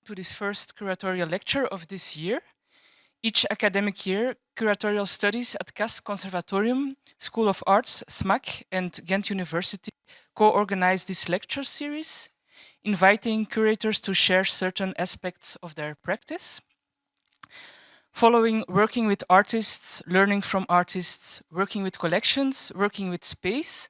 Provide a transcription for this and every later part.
to this first curatorial lecture of this year. Each academic year, curatorial studies at CAS Conservatorium, School of Arts, SMAC, and Ghent University co-organize this lecture series, inviting curators to share certain aspects of their practice. Following working with artists, learning from artists, working with collections, working with space,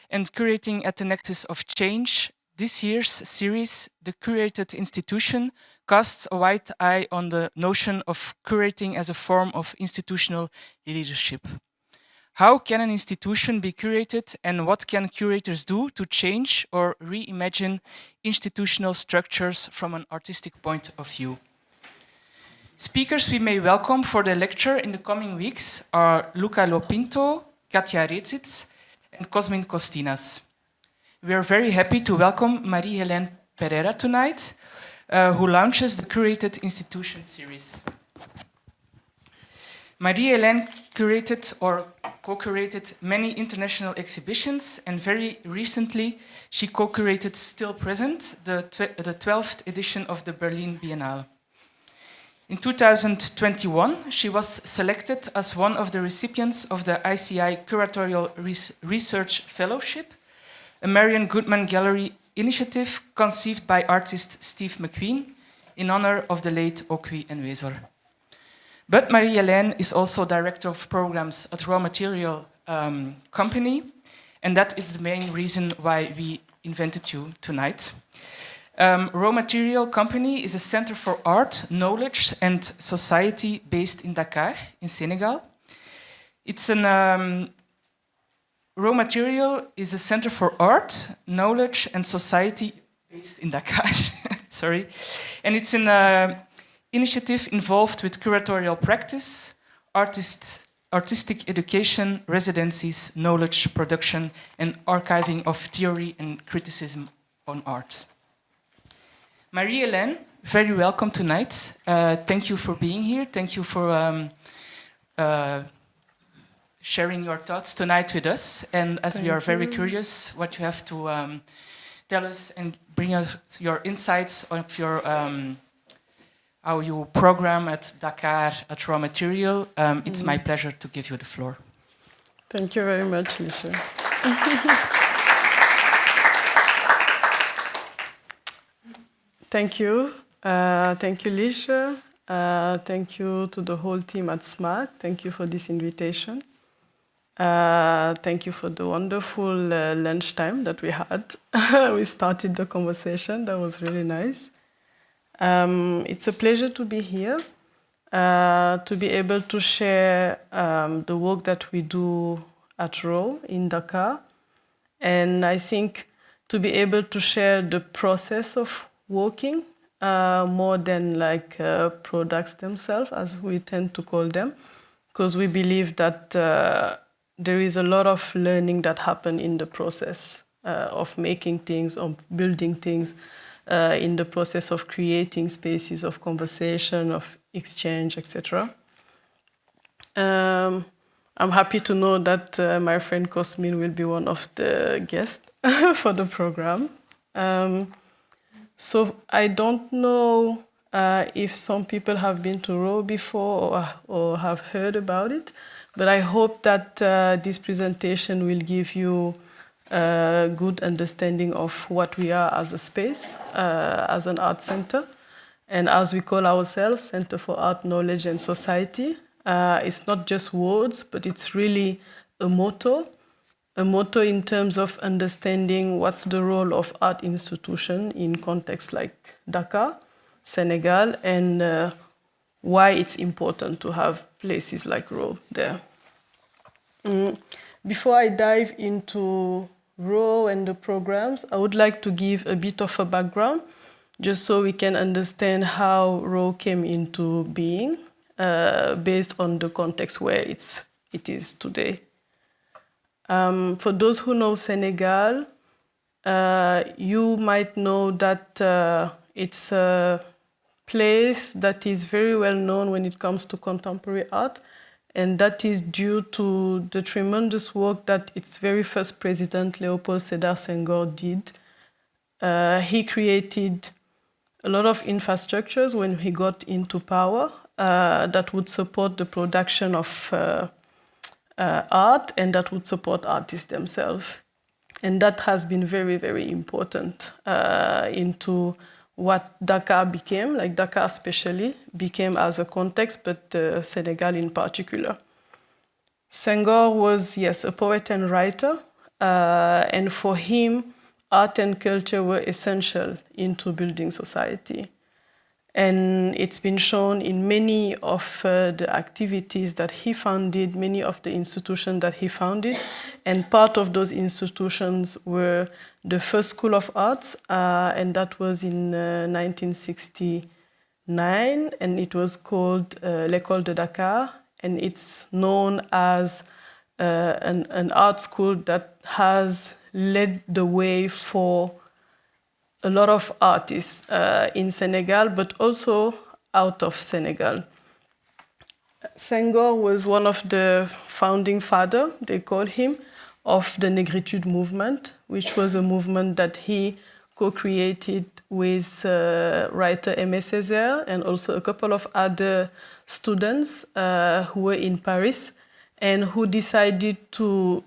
and curating at the nexus of change, this year's series, The Curated Institution, casts a wide eye on the notion of curating as a form of institutional leadership. How can an institution be curated, and what can curators do to change or reimagine institutional structures from an artistic point of view? Speakers we may welcome for the lecture in the coming weeks are Luca Lopinto, Katja Rezic, and Cosmin Costinas. We are very happy to welcome Marie-Hélène Pereira tonight, who launches the Curated Institution series. Marie-Hélène curated or co-curated many international exhibitions, and very recently she co-curated Still Present, the 12th edition of the Berlin Biennale. In 2021, she was selected as one of the recipients of the ICI Curatorial Research Fellowship, a Marion Goodman Gallery initiative conceived by artist Steve McQueen in honor of the late Okwi Enwezor. But Marie-Hélène is also director of programs at Raw Material Company, and that is the main reason why we invited you tonight. Raw Material Company is a center for art, knowledge, and society based in Dakar, in Senegal. It's an Raw Material is a center for art, knowledge, and society based in Dakar. Sorry, and it's an initiative involved with curatorial practice, artistic education, residencies, knowledge production, and archiving of theory and criticism on art. Marie-Hélène, very welcome tonight. Thank you for being here. Thank you for sharing your thoughts tonight with us. And as we are very curious what you have to tell us and bring us your insights of your how you program at Dakar at Raw Material, it's my pleasure to give you the floor. Thank you very much, Lisha. Thank you. Thank you, Lisha. Thank you to the whole team at SMAC. Thank you for this invitation. Thank you for the wonderful lunchtime that we had. We started the conversation. That was really nice. It's a pleasure to be here, to be able to share the work that we do at RAW in Dakar. And I think to be able to share the process of working more than like products themselves, as we tend to call them, because we believe that there is a lot of learning that happens in the process of making things, of building things, in the process of creating spaces of conversation, of exchange, etc. I'm happy to know that my friend Cosmin will be one of the guests for the program. So I don't know if some people have been to RAW before or have heard about it, but I hope that this presentation will give you a good understanding of what we are as a space, as an art center, and as we call ourselves, Center for Art, Knowledge and Society. It's not just words, but it's really a motto in terms of understanding what's the role of art institution in contexts like Dakar, Senegal, and why it's important to have places like RAW there. Before I dive into RAW and the programs, I would like to give a bit of a background, just so we can understand how RAW came into being, based on the context where it is today. For those who know Senegal, you might know that it's a place that is very well known when it comes to contemporary art, and that is due to the tremendous work that its very first president, Léopold Sédar Senghor, did. He created a lot of infrastructures when he got into power that would support the production of art and that would support artists themselves. And that has been very, very important into what Dakar became, like Dakar especially, became as a context, but Senegal in particular. Senghor was, yes, a poet and writer, and for him, art and culture were essential into building society. And it's been shown in many of the activities that he founded, many of the institutions that he founded. And part of those institutions were the first School of Arts, and that was in 1969, and it was called l'École de Dakar, and it's known as an art school that has led the way for a lot of artists in Senegal, but also out of Senegal. Senghor was one of the founding fathers, they call him, of the Negritude movement, which was a movement that he co-created with writer Aimé Césaire and also a couple of other students who were in Paris and who decided to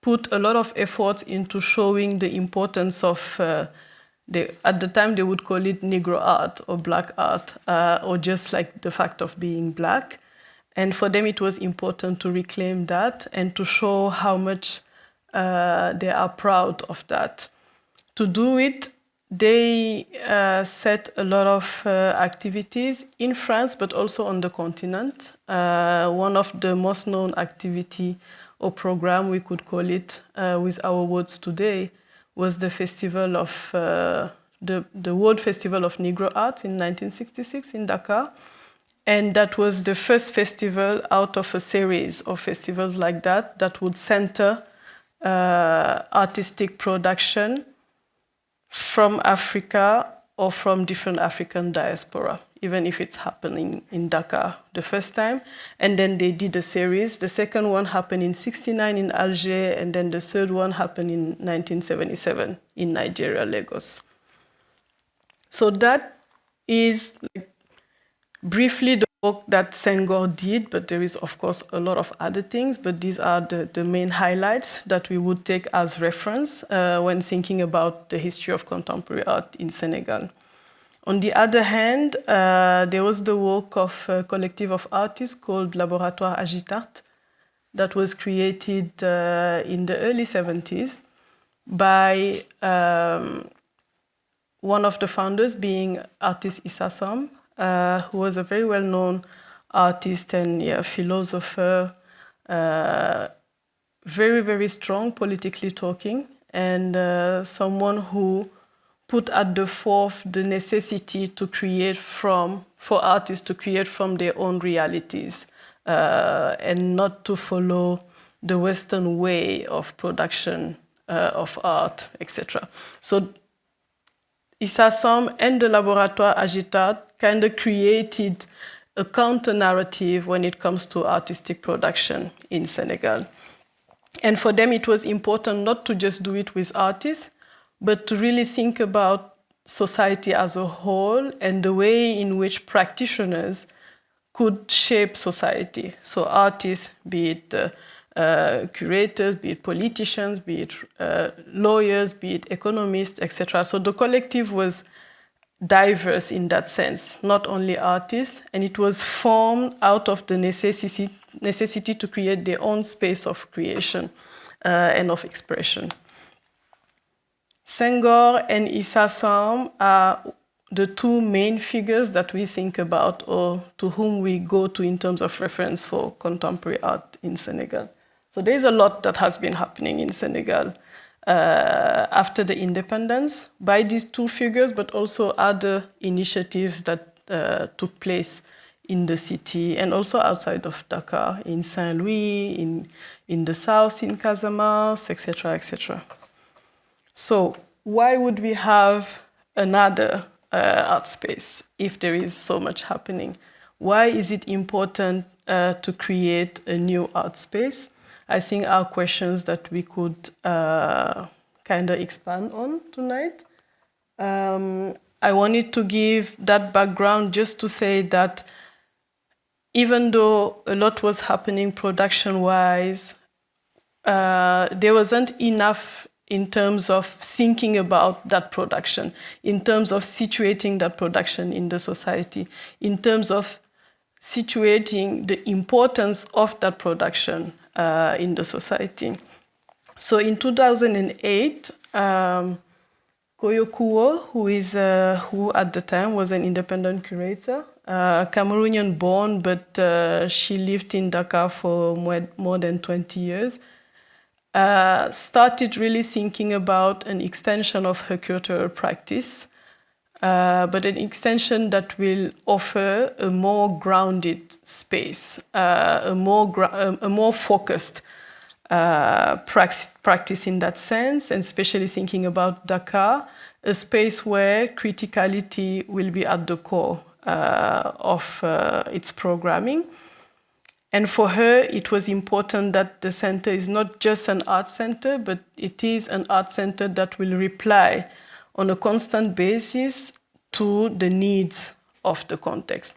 put a lot of effort into showing the importance of, at the time they would call it Negro art or black art, or just like the fact of being black. And for them it was important to reclaim that and to show how much they are proud of that. To do it, they set a lot of activities in France, but also on the continent. One of the most known activity or program, we could call it with our words today, was the festival of the World Festival of Negro Art in 1966 in Dakar. And that was the first festival out of a series of festivals like that that would center artistic production from Africa or from different African diaspora, even if it's happening in Dakar the first time. And then they did a series. The second one happened in '69 in Alger, and then the third one happened in 1977 in Nigeria, Lagos. So that is briefly the work that Senghor did, but there is, of course, a lot of other things, but these are the main highlights that we would take as reference when thinking about the history of contemporary art in Senegal. On the other hand, there was the work of a collective of artists called Laboratoire Agitart that was created in the early 70s by one of the founders being artist Issa Sam, who was a very well-known artist and philosopher, very, very strong, politically talking, and someone who put at the forefront the necessity to create for artists to create from their own realities and not to follow the Western way of production of art, etc. So Issa Sam and the Laboratoire Agitart kind of created a counter-narrative when it comes to artistic production in Senegal. And for them, it was important not to just do it with artists, but to really think about society as a whole and the way in which practitioners could shape society. So artists, be it curators, be it politicians, be it lawyers, be it economists, etc. So the collective was diverse in that sense, not only artists, and it was formed out of the necessity to create their own space of creation and of expression. Senghor and Issa Sam are the two main figures that we think about or to whom we go to in terms of reference for contemporary art in Senegal. So there's a lot that has been happening in Senegal after the independence by these two figures, but also other initiatives that took place in the city and also outside of Dakar, in Saint-Louis, in the south, in Casamance, etc., etc. So why would we have another art space if there is so much happening? Why is it important to create a new art space? I think are questions that we could kind of expand on tonight. I wanted to give that background just to say that even though a lot was happening production-wise, there wasn't enough in terms of thinking about that production, in terms of situating that production in the society, in terms of situating the importance of that production in the society. So in 2008, Koyo Kuo, who at the time was an independent curator, Cameroonian born, but she lived in Dakar for more than 20 years, started really thinking about an extension of her curatorial practice, but an extension that will offer a more grounded space, a more focused practice in that sense, and especially thinking about Dakar, a space where criticality will be at the core of its programming. And for her, it was important that the center is not just an art center, but it is an art center that will reply on a constant basis to the needs of the context.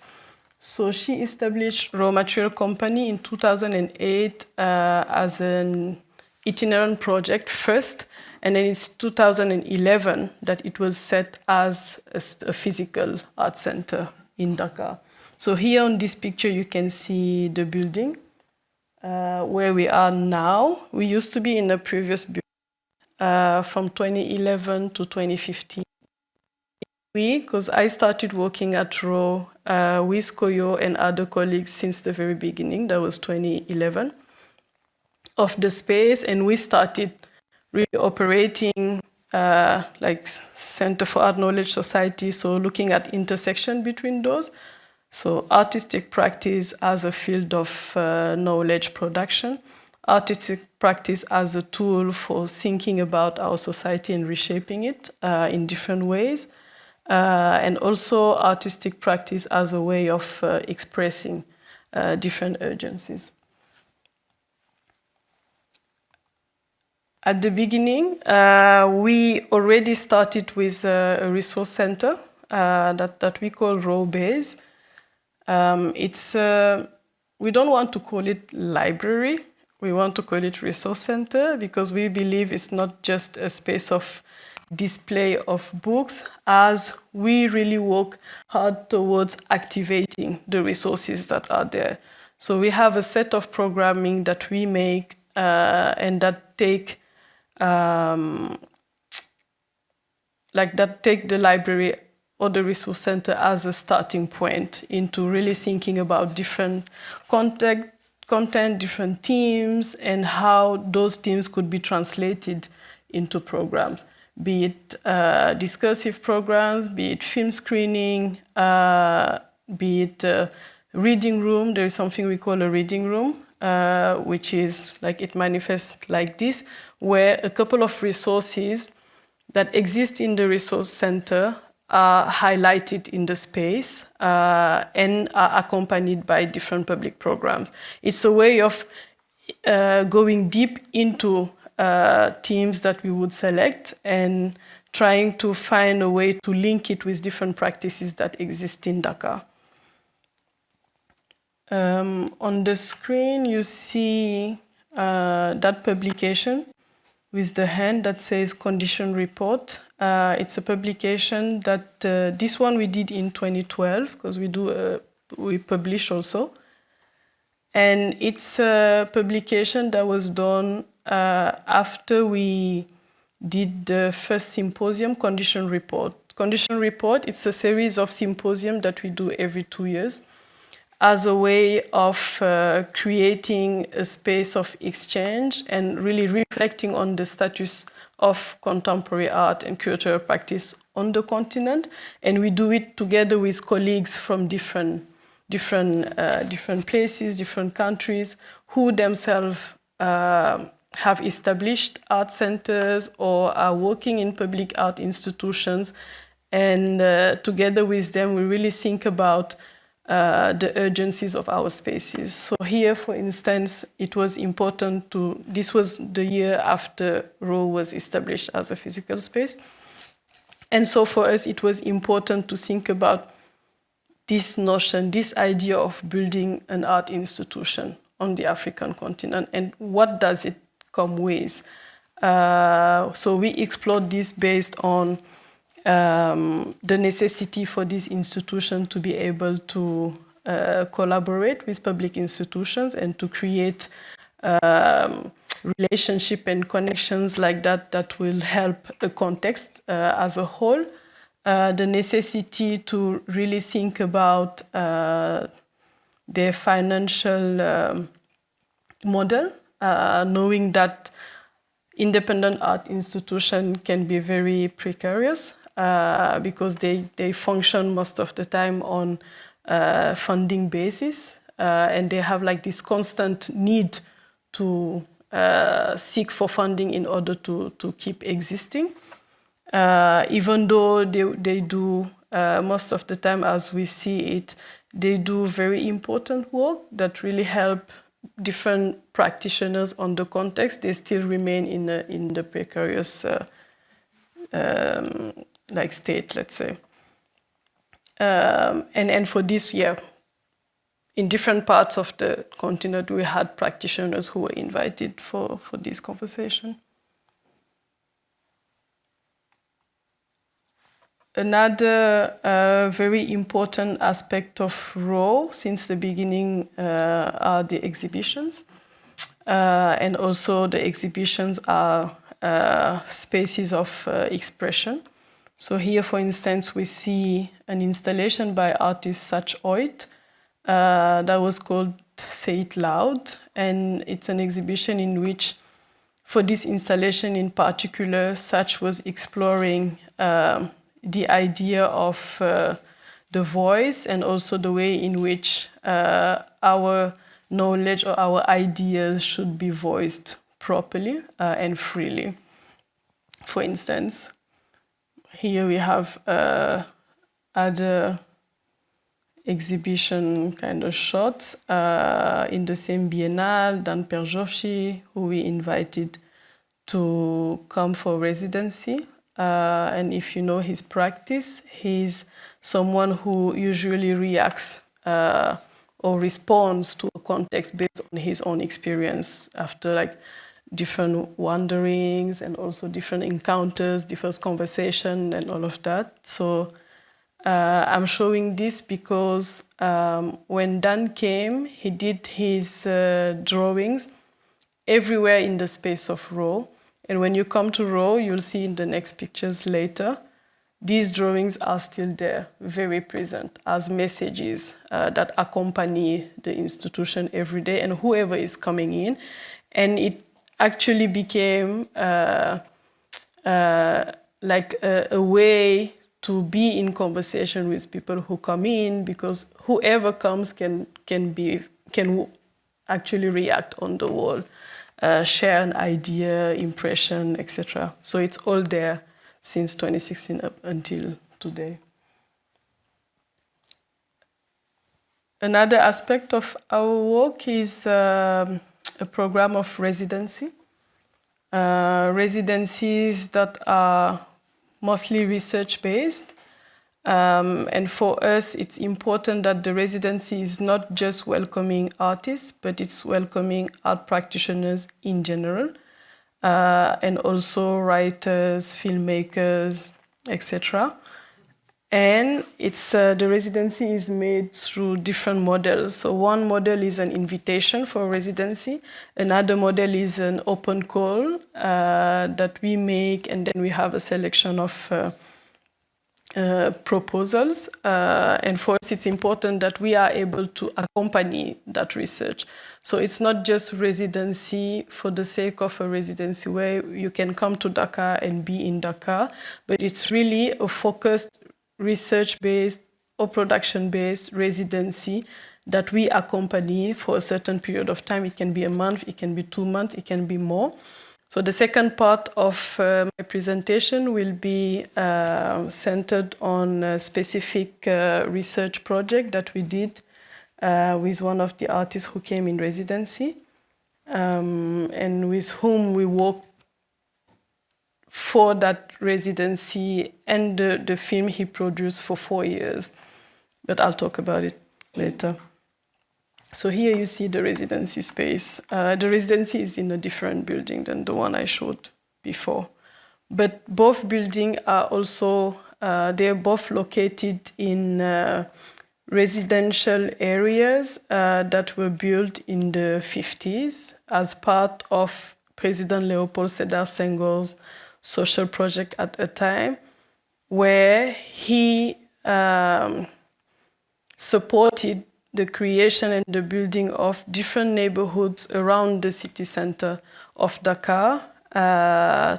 So she established Raw Material Company in 2008 as an itinerant project first, and then it's 2011 that it was set as a physical art center in Dakar. So here on this picture you can see the building where we are now. We used to be in a previous building from 2011 to 2015. Because I started working at RAW with Koyo and other colleagues since the very beginning, that was 2011, of the space, and we started really operating like Center for Art Knowledge Society, so looking at intersection between those. So artistic practice as a field of knowledge production, artistic practice as a tool for thinking about our society and reshaping it in different ways, and also artistic practice as a way of expressing different urgencies. At the beginning, we already started with a resource center that we call Raw Base. We don't want to call it library, we want to call it resource center, because we believe it's not just a space of display of books, as we really work hard towards activating the resources that are there. So we have a set of programming that we make and that take the library or the resource center as a starting point into really thinking about different content, different themes, and how those themes could be translated into programs, be it discursive programs, be it film screening, be it reading room. There is something we call a reading room, which is like, it manifests like this, where a couple of resources that exist in the resource center are highlighted in the space and are accompanied by different public programs. It's a way of going deep into themes that we would select and trying to find a way to link it with different practices that exist in Dakar. On the screen, you see that publication with the hand that says Condition Report. It's a publication that, this one we did in 2012, because we publish also. And it's a publication that was done after we did the first symposium, Condition Report. Condition Report, it's a series of symposiums that we do every 2 years as a way of creating a space of exchange and really reflecting on the status of contemporary art and curatorial practice on the continent. And we do it together with colleagues from different places, different countries, who themselves have established art centers or are working in public art institutions. And together with them, we really think about the urgencies of our spaces. So here, for instance, it was important this was the year after RAW was established as a physical space. And so for us, it was important to think about this notion, this idea of building an art institution on the African continent, and what does it come with? So we explored this based on the necessity for this institution to be able to collaborate with public institutions and to create relationship and connections like that that will help a context as a whole. The necessity to really think about their financial model, knowing that independent art institutions can be very precarious because they function most of the time on funding basis, and they have like this constant need to seek for funding in order to keep existing. Even though they do, most of the time as we see it, they do very important work that really help different practitioners on the context, they still remain in the precarious like state, let's say. And for this year, in different parts of the continent, we had practitioners who were invited for this conversation. Another very important aspect of RAW since the beginning are the exhibitions. And also the exhibitions are spaces of expression. So here, for instance, we see an installation by artist Sach Oit that was called Say It Loud. And it's an exhibition in which, for this installation in particular, Sach was exploring the idea of the voice and also the way in which our knowledge or our ideas should be voiced properly and freely. For instance, here we have other exhibition kind of shots in the same biennale, Dan Perjovci, who we invited to come for residency. And if you know his practice, he's someone who usually reacts or responds to a context based on his own experience after like different wanderings and also different encounters, different conversation and all of that. So I'm showing this because when Dan came, he did his drawings everywhere in the space of RAW. And when you come to RAW, you'll see in the next pictures later, these drawings are still there, very present as messages that accompany the institution every day and whoever is coming in. And it actually became like a way to be in conversation with people who come in, because whoever comes can actually react on the wall. Share an idea, impression, etc. So it's all there since 2016 up until today. Another aspect of our work is a program of residency. Residencies that are mostly research-based. And for us, it's important that the residency is not just welcoming artists, but it's welcoming art practitioners in general, and also writers, filmmakers, etc. And it's the residency is made through different models. So one model is an invitation for residency. Another model is an open call that we make, and then we have a selection of proposals, and for us it's important that we are able to accompany that research. So it's not just residency for the sake of a residency where you can come to Dakar and be in Dakar, but it's really a focused research-based or production-based residency that we accompany for a certain period of time. It can be a month, it can be 2 months, it can be more. So the second part of my presentation will be centered on a specific research project that we did with one of the artists who came in residency, and with whom we worked for that residency and the film he produced for 4 years. But I'll talk about it later. So here you see the residency space. The residency is in a different building than the one I showed before. But both buildings are also, they're both located in residential areas that were built in the 50s as part of President Leopold Sédar Senghor's social project at a time, where he supported the creation and the building of different neighborhoods around the city center of Dakar,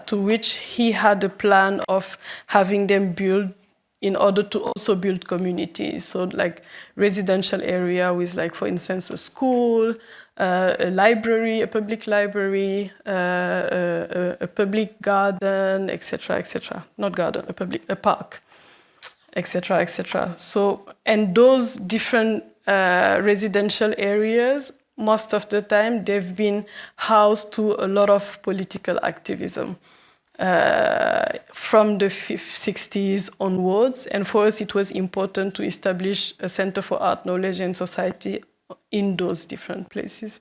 to which he had a plan of having them built in order to also build communities. So like residential area with, like, for instance, a school, a library, a public library, a public garden, etc., etc. Not garden, a park, etc., etc. So, and those different residential areas, most of the time, they've been housed to a lot of political activism from the 60s onwards. And for us, it was important to establish a Center for Art, Knowledge and Society in those different places.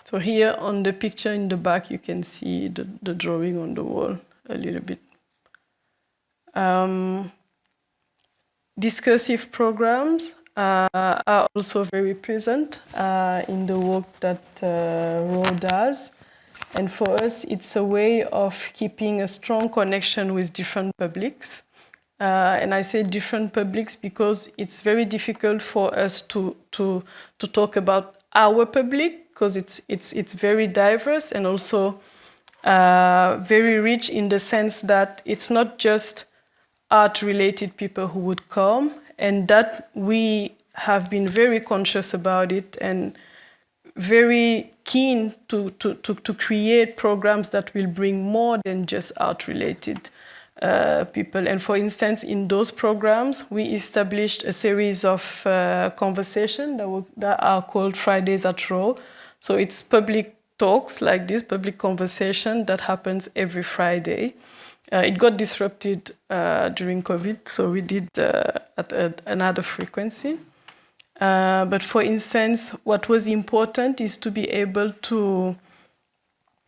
So here on the picture in the back, you can see the drawing on the wall a little bit. Discursive programs are also very present in the work that RAW does. And for us, it's a way of keeping a strong connection with different publics. And I say different publics because it's very difficult for us to talk about our public, because it's very diverse and also very rich in the sense that it's not just art-related people who would come, and that we have been very conscious about it and very keen to create programs that will bring more than just art-related people. And for instance, in those programs, we established a series of conversations that are called Fridays at Raw. So it's public talks like this, public conversation that happens every Friday. It got disrupted during COVID, so we did at another frequency. But for instance, what was important is to be able to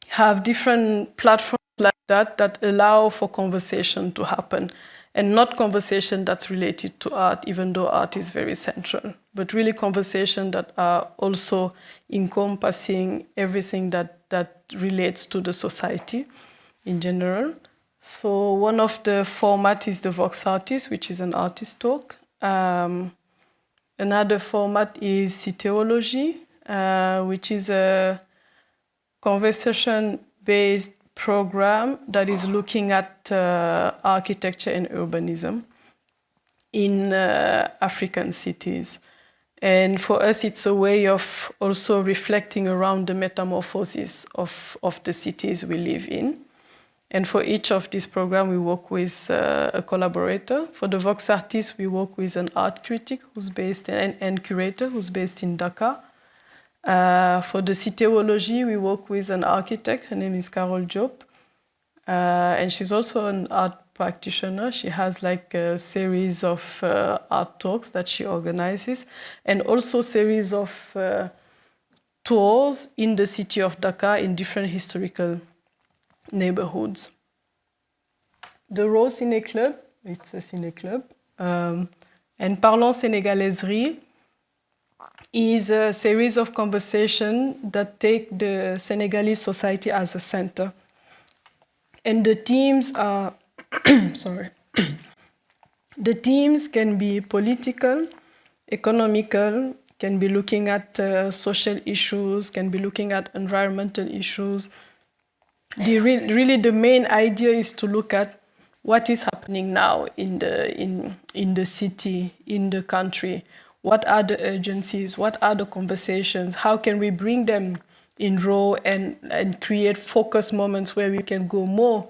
have different platforms like that allow for conversation to happen, and not conversation that's related to art, even though art is very central, but really conversation that are also encompassing everything that relates to the society in general. So one of the formats is the Vox Artist, which is an artist talk. Another format is Citeology, which is a conversation-based program that is looking at architecture and urbanism in African cities. And for us, it's a way of also reflecting around the metamorphosis of the cities we live in. And for each of these programs, we work with a collaborator. For the Vox Artist, we work with an art critic who's based and curator who's based in Dakar. For the Citeology, we work with an architect. Her name is Carole Diop. And she's also an art practitioner. She has like a series of art talks that she organizes, and also a series of tours in the city of Dakar in different historical neighborhoods. The Raw Ciné Club, it's a ciné club, and Parlons Sénégalaiserie is a series of conversations that take the Senegalese society as a center. And the themes are, sorry, the themes can be political, economical, can be looking at social issues, can be looking at environmental issues. Really, the main idea is to look at what is happening now in the city, in the country. What are the urgencies? What are the conversations? How can we bring them in raw and create focus moments where we can go more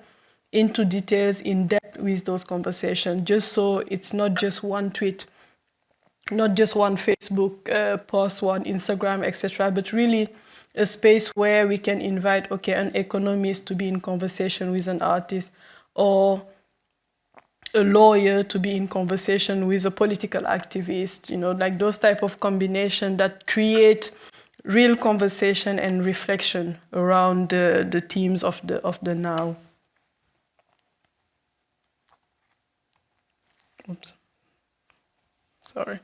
into details, in depth with those conversations, just so it's not just one tweet not just one Facebook post, one Instagram, etc., but really a space where we can invite, okay, an economist to be in conversation with an artist, or a lawyer to be in conversation with a political activist, like those type of combination that create real conversation and reflection around the themes of the now. Oops. Sorry.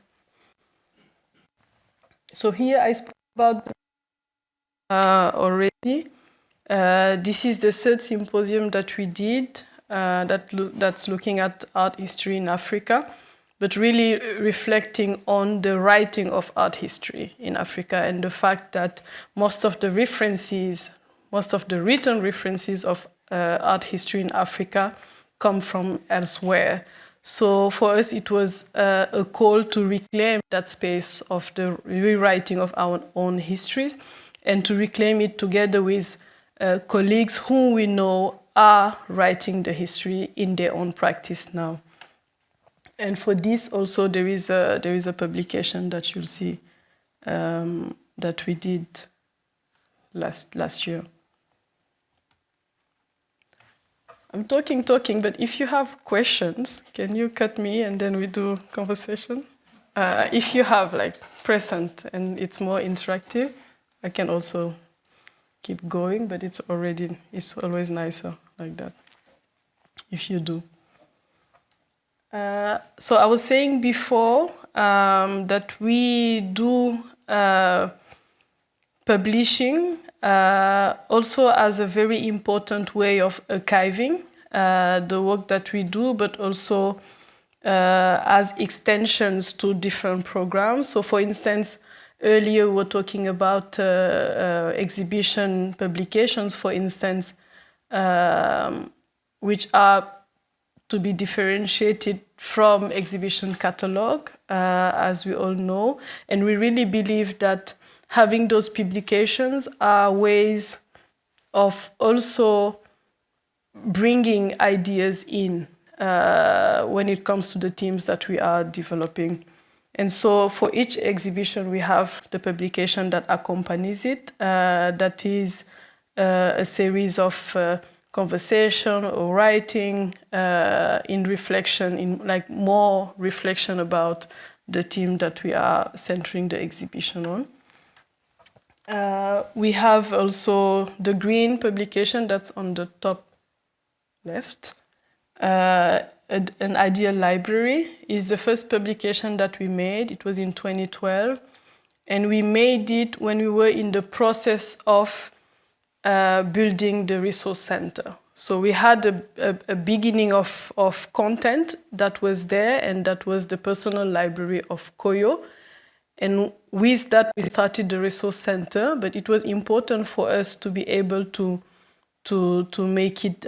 So here I spoke about already. This is the third symposium that we did that's looking at art history in Africa, but really reflecting on the writing of art history in Africa and the fact that most of the written references of art history in Africa come from elsewhere. So for us, it was a call to reclaim that space of the rewriting of our own histories and to reclaim it together with colleagues whom we know are writing the history in their own practice now. And for this also there is a publication that you'll see that we did last year. I'm talking, but if you have questions, can you cut me and then we do conversation? If you have present and it's more interactive, I can also keep going, but it's always nicer like that, if you do. So I was saying before that we do publishing also as a very important way of archiving the work that we do, but also as extensions to different programs. So for instance, earlier we were talking about exhibition publications, for instance, which are to be differentiated from exhibition catalog, as we all know. And we really believe that having those publications are ways of also bringing ideas in when it comes to the themes that we are developing. And so for each exhibition, we have the publication that accompanies it, that is a series of conversation or writing in reflection, in more reflection about the theme that we are centering the exhibition on. We have also the green publication that's on the top left. An Ideal Library is the first publication that we made. It was in 2012. And we made it when we were in the process of building the resource center. So we had a beginning of content that was there, and that was the personal library of Koyo. And with that, we started the resource center, but it was important for us to be able to make it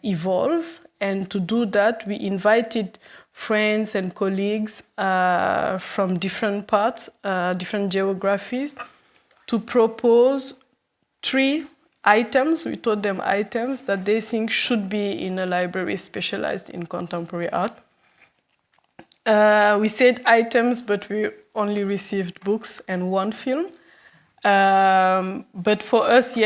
evolve. And to do that, we invited friends and colleagues from different parts, different geographies, to propose 3 items, we told them items, that they think should be in a library specialized in contemporary art. We said items, but we only received books and 1 film. But for us,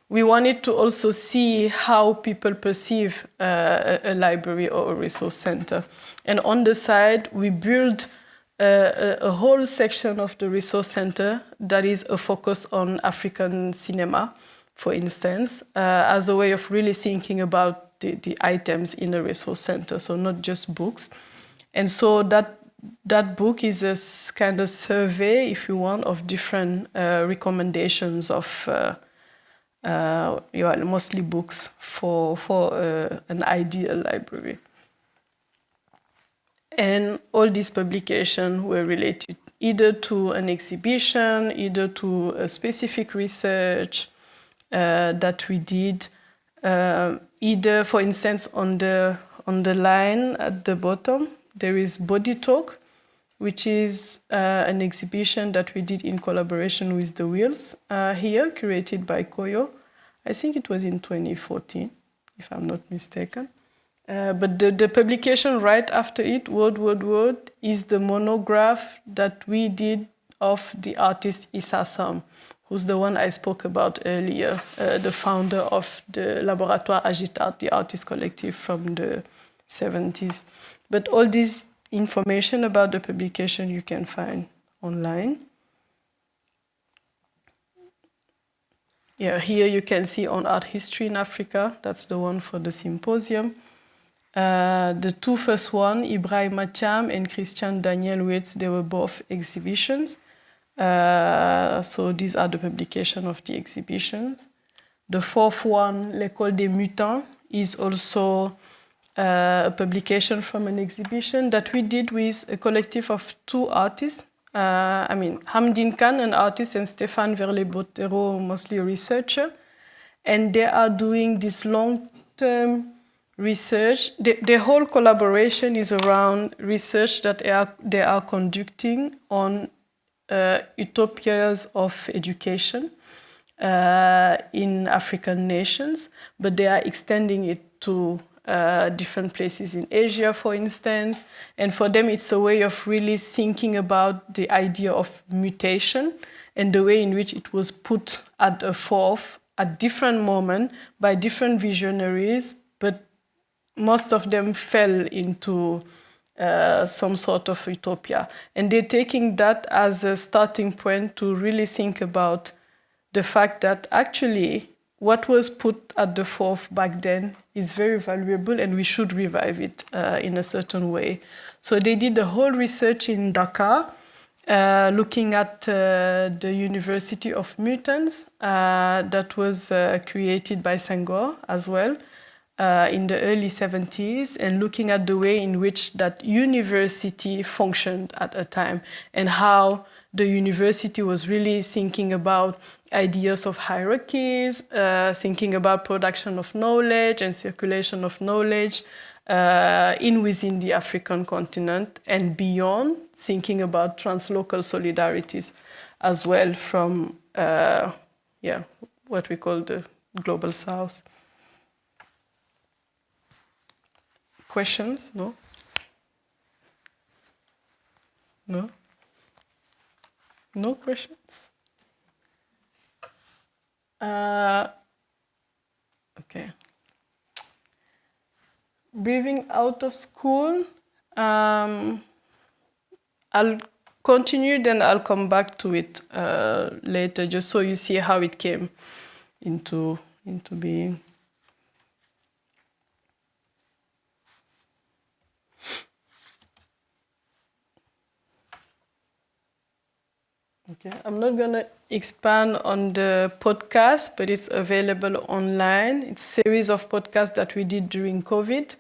we wanted to also see how people perceive a library or a resource center. And on the side, we built a whole section of the resource center that is a focus on African cinema, for instance, as a way of really thinking about the items in a resource center, so not just books. And so that book is a kind of survey, if you want, of different recommendations of mostly books for an ideal library. And all these publications were related either to an exhibition, either to a specific research that we did, either, for instance, on the line at the bottom, there is Body Talk, which is an exhibition that we did in collaboration with The Wheels here, curated by Koyo. I think it was in 2014, if I'm not mistaken. But the publication right after it, Word, is the monograph that we did of the artist Issa Sam, who's the one I spoke about earlier, the founder of the Laboratoire Agitart, the artist collective from the 70s. But all this information about the publication you can find online. Yeah, here you can see on art history in Africa. That's the one for the symposium. The two first one, Ibrahim Macham and Christian Daniel Witz, they were both exhibitions. So these are the publication of the exhibitions. The fourth one, L'École des Mutants, is also a publication from an exhibition that we did with a collective of two artists. Hamdin Khan, an artist, and Stéphane Verlet-Bottero, mostly a researcher. And they are doing this long-term research. The whole collaboration is around research that they are conducting on utopias of education in African nations, but they are extending it to different places in Asia, for instance. And for them, it's a way of really thinking about the idea of mutation and the way in which it was put at the forth at different moments by different visionaries, but most of them fell into some sort of utopia. And they're taking that as a starting point to really think about the fact that actually what was put at the forth back then is very valuable and we should revive it in a certain way. So they did the whole research in Dakar, looking at the University of Mutants that was created by Senghor as well in the early 70s, and looking at the way in which that university functioned at a time and how the university was really thinking about ideas of hierarchies, thinking about production of knowledge and circulation of knowledge within the African continent and beyond, thinking about translocal solidarities as well from what we call the Global South. Questions? No? No? No questions? Okay. Breathing out of school. I'll continue, then I'll come back to it later, just so you see how it came into being. Okay, I'm not going to expand on the podcast, but it's available online. It's a series of podcasts that we did during COVID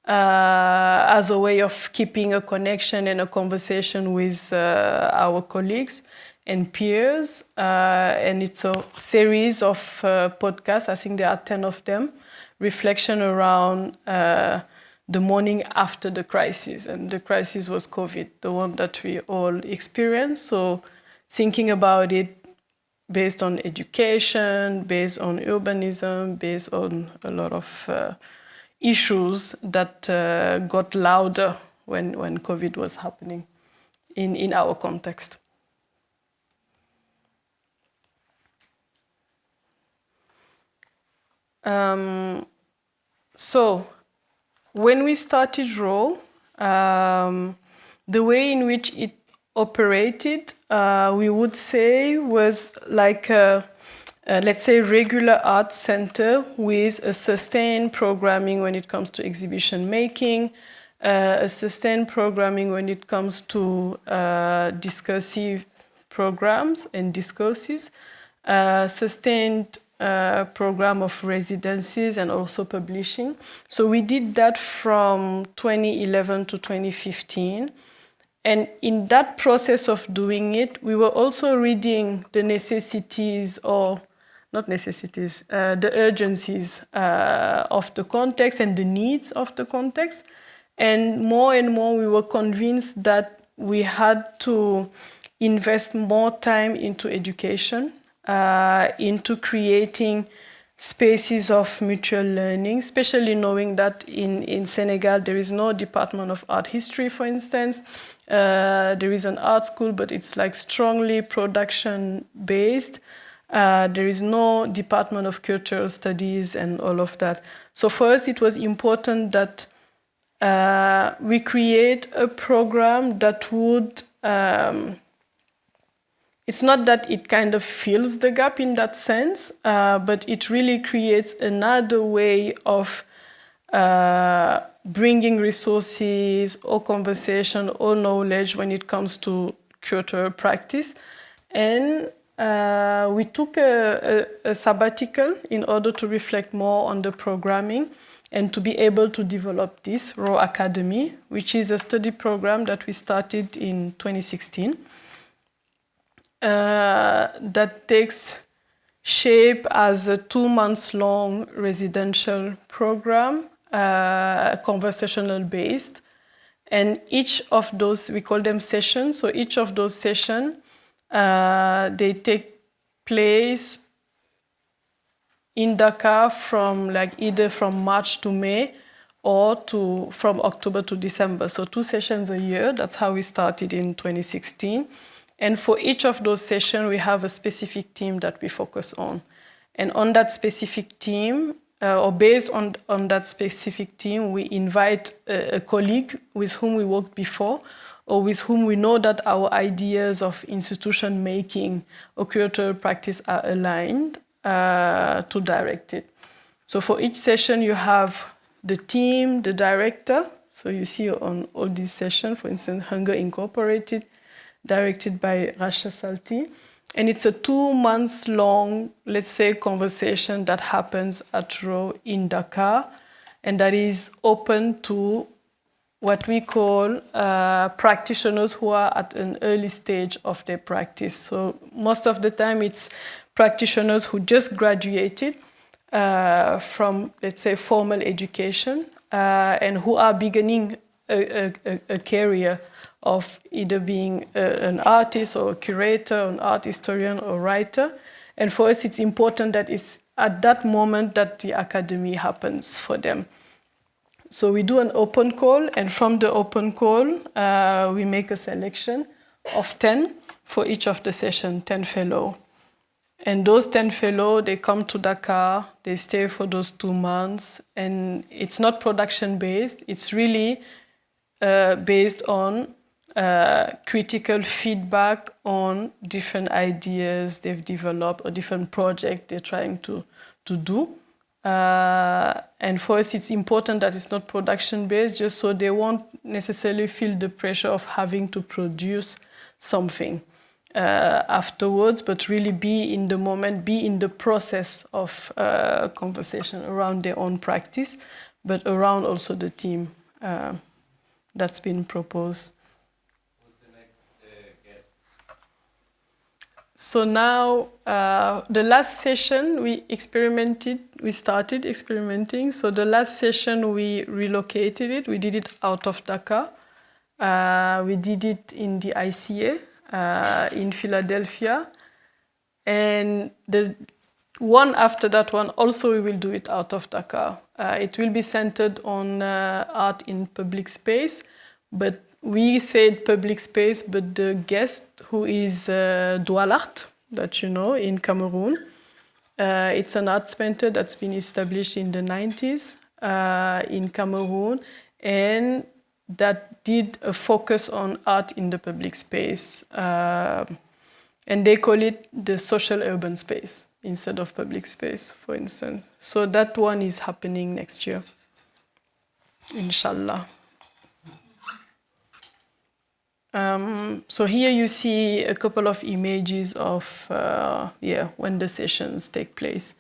as a way of keeping a connection and a conversation with our colleagues and peers. And it's a series of podcasts, I think there are 10 of them, reflection around the morning after the crisis. And the crisis was COVID, the one that we all experienced. So thinking about it based on education, based on urbanism, based on a lot of issues that got louder when COVID was happening in our context. So when we started RAW, the way in which it operated, we would say, was like a, let's say, regular art center with a sustained programming when it comes to exhibition making, a sustained programming when it comes to discursive programs and discourses, sustained program of residencies and also publishing. So we did that from 2011 to 2015. And in that process of doing it, we were also reading the necessities, or not necessities, the urgencies of the context and the needs of the context. And more we were convinced that we had to invest more time into education, into creating spaces of mutual learning, especially knowing that in Senegal there is no Department of Art History, for instance. There is an art school, but it's like strongly production based. There is no Department of Cultural Studies and all of that. So for us, it was important that we create a program that would, it's not that it kind of fills the gap in that sense, but it really creates another way of bringing resources or conversation or knowledge when it comes to curatorial practice. And we took a sabbatical in order to reflect more on the programming and to be able to develop this Raw Academy, which is a study program that we started in 2016 that takes shape as a 2-month-long residential program, conversational based. And each of those, we call them sessions, so each of those sessions, they take place in Dakar from either from March to May or from October to December. So 2 sessions a year. That's how we started in 2016. And for each of those sessions, we have a specific theme that we focus on. And on that specific theme, or based on that specific theme, we invite a colleague with whom we worked before, or with whom we know that our ideas of institution making or curatorial practice are aligned to direct it. So for each session, you have the team, the director. So you see on all these sessions, for instance, Hunger Incorporated, directed by Rasha Salti. And it's a 2-month-long, let's say, conversation that happens at Raw in Dakar, and that is open to what we call practitioners who are at an early stage of their practice. So most of the time it's practitioners who just graduated from, let's say, formal education and who are beginning a career of either being an artist or a curator, an art historian or writer. And for us, it's important that it's at that moment that the academy happens for them. So we do an open call, and from the open call, we make a selection of 10 for each of the sessions, 10 fellows. And those 10 fellows, they come to Dakar, they stay for those 2 months, and it's not production-based, it's really based on critical feedback on different ideas they've developed or different projects they're trying to do. And for us, it's important that it's not production-based, just so they won't necessarily feel the pressure of having to produce something afterwards, but really be in the moment, be in the process of conversation around their own practice, but around also the theme that's been proposed. So now, the last session we started experimenting. So the last session we relocated it. We did it out of Dakar. We did it in the ICA in Philadelphia. And the one after that one, also we will do it out of Dakar. It will be centered on art in public space, but we said public space, but the guest, who is Doualart, that you know, in Cameroon. It's an art center that's been established in the 90s in Cameroon, and that did a focus on art in the public space. And they call it the social urban space instead of public space, for instance. So that one is happening next year, inshallah. So here you see a couple of images of when the sessions take place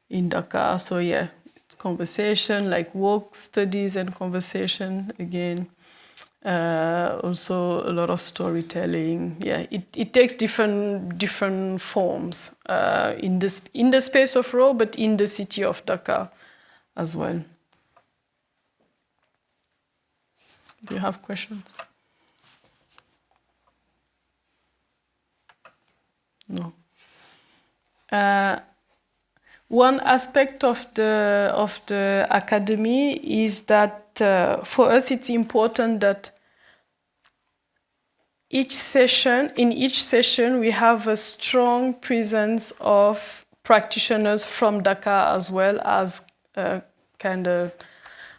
in Dakar. So yeah, it's conversation, like work studies and conversation again. Also a lot of storytelling. Yeah, it takes different forms in the space of Raw, but in the city of Dakar as well. Do you have questions? No. one aspect of the academy is that for us it's important that in each session we have a strong presence of practitioners from Dakar as well as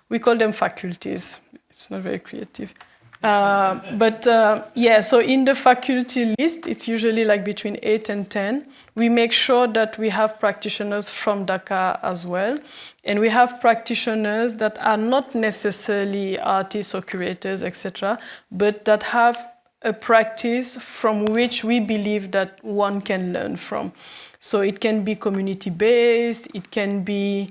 we call them faculties. It's not very creative. So in the faculty list, it's usually like between 8 and 10. We make sure that we have practitioners from Dakar as well. And we have practitioners that are not necessarily artists or curators, etc., but that have a practice from which we believe that one can learn from. So it can be community-based, it can be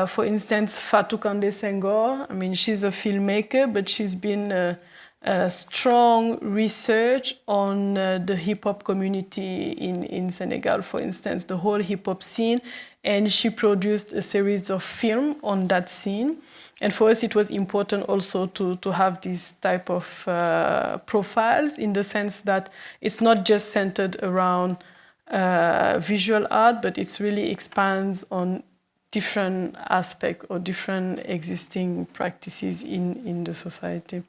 for instance, Fatou Kandé Senghor, I mean, she's a filmmaker, but she's been a strong research on the hip-hop community in Senegal, for instance, the whole hip-hop scene, and she produced a series of film on that scene. And for us, it was important also to have this type of profiles, in the sense that it's not just centered around visual art, but it really expands on different aspects or different existing practices in the society.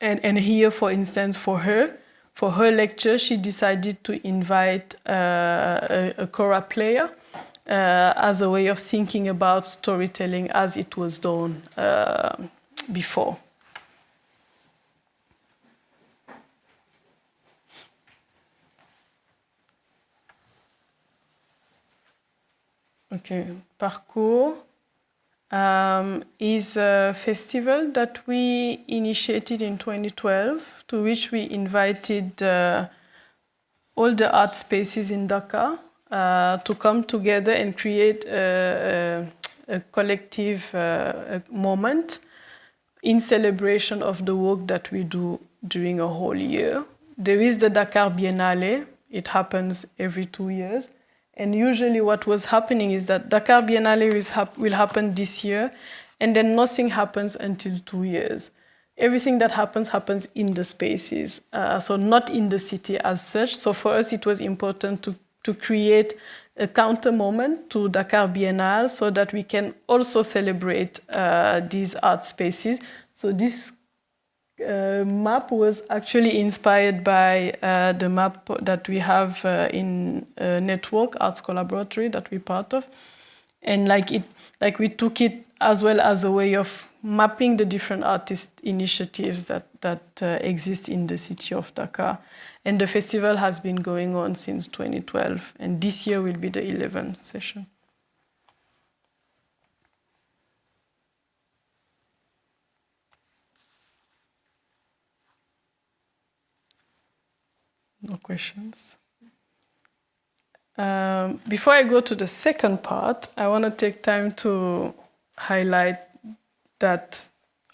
And here, for instance, for her lecture, she decided to invite a kora player as a way of thinking about storytelling as it was done before. Okay, Parcours is a festival that we initiated in 2012, to which we invited all the art spaces in Dakar to come together and create a collective moment in celebration of the work that we do during a whole year. There is the Dakar Biennale. It happens every 2 years. And usually what was happening is that Dakar Biennale will happen this year, and then nothing happens until 2 years. Everything that happens in the spaces, so not in the city as such. So for us, it was important to create a counter moment to Dakar Biennale so that we can also celebrate these art spaces. So this map was actually inspired by the map that we have in Network Arts Collaboratory that we're part of, and we took it as well as a way of mapping the different artist initiatives that exist in the city of Dakar. And the festival has been going on since 2012, and this year will be the 11th session. No questions. Before I go to the second part, I want to take time to highlight that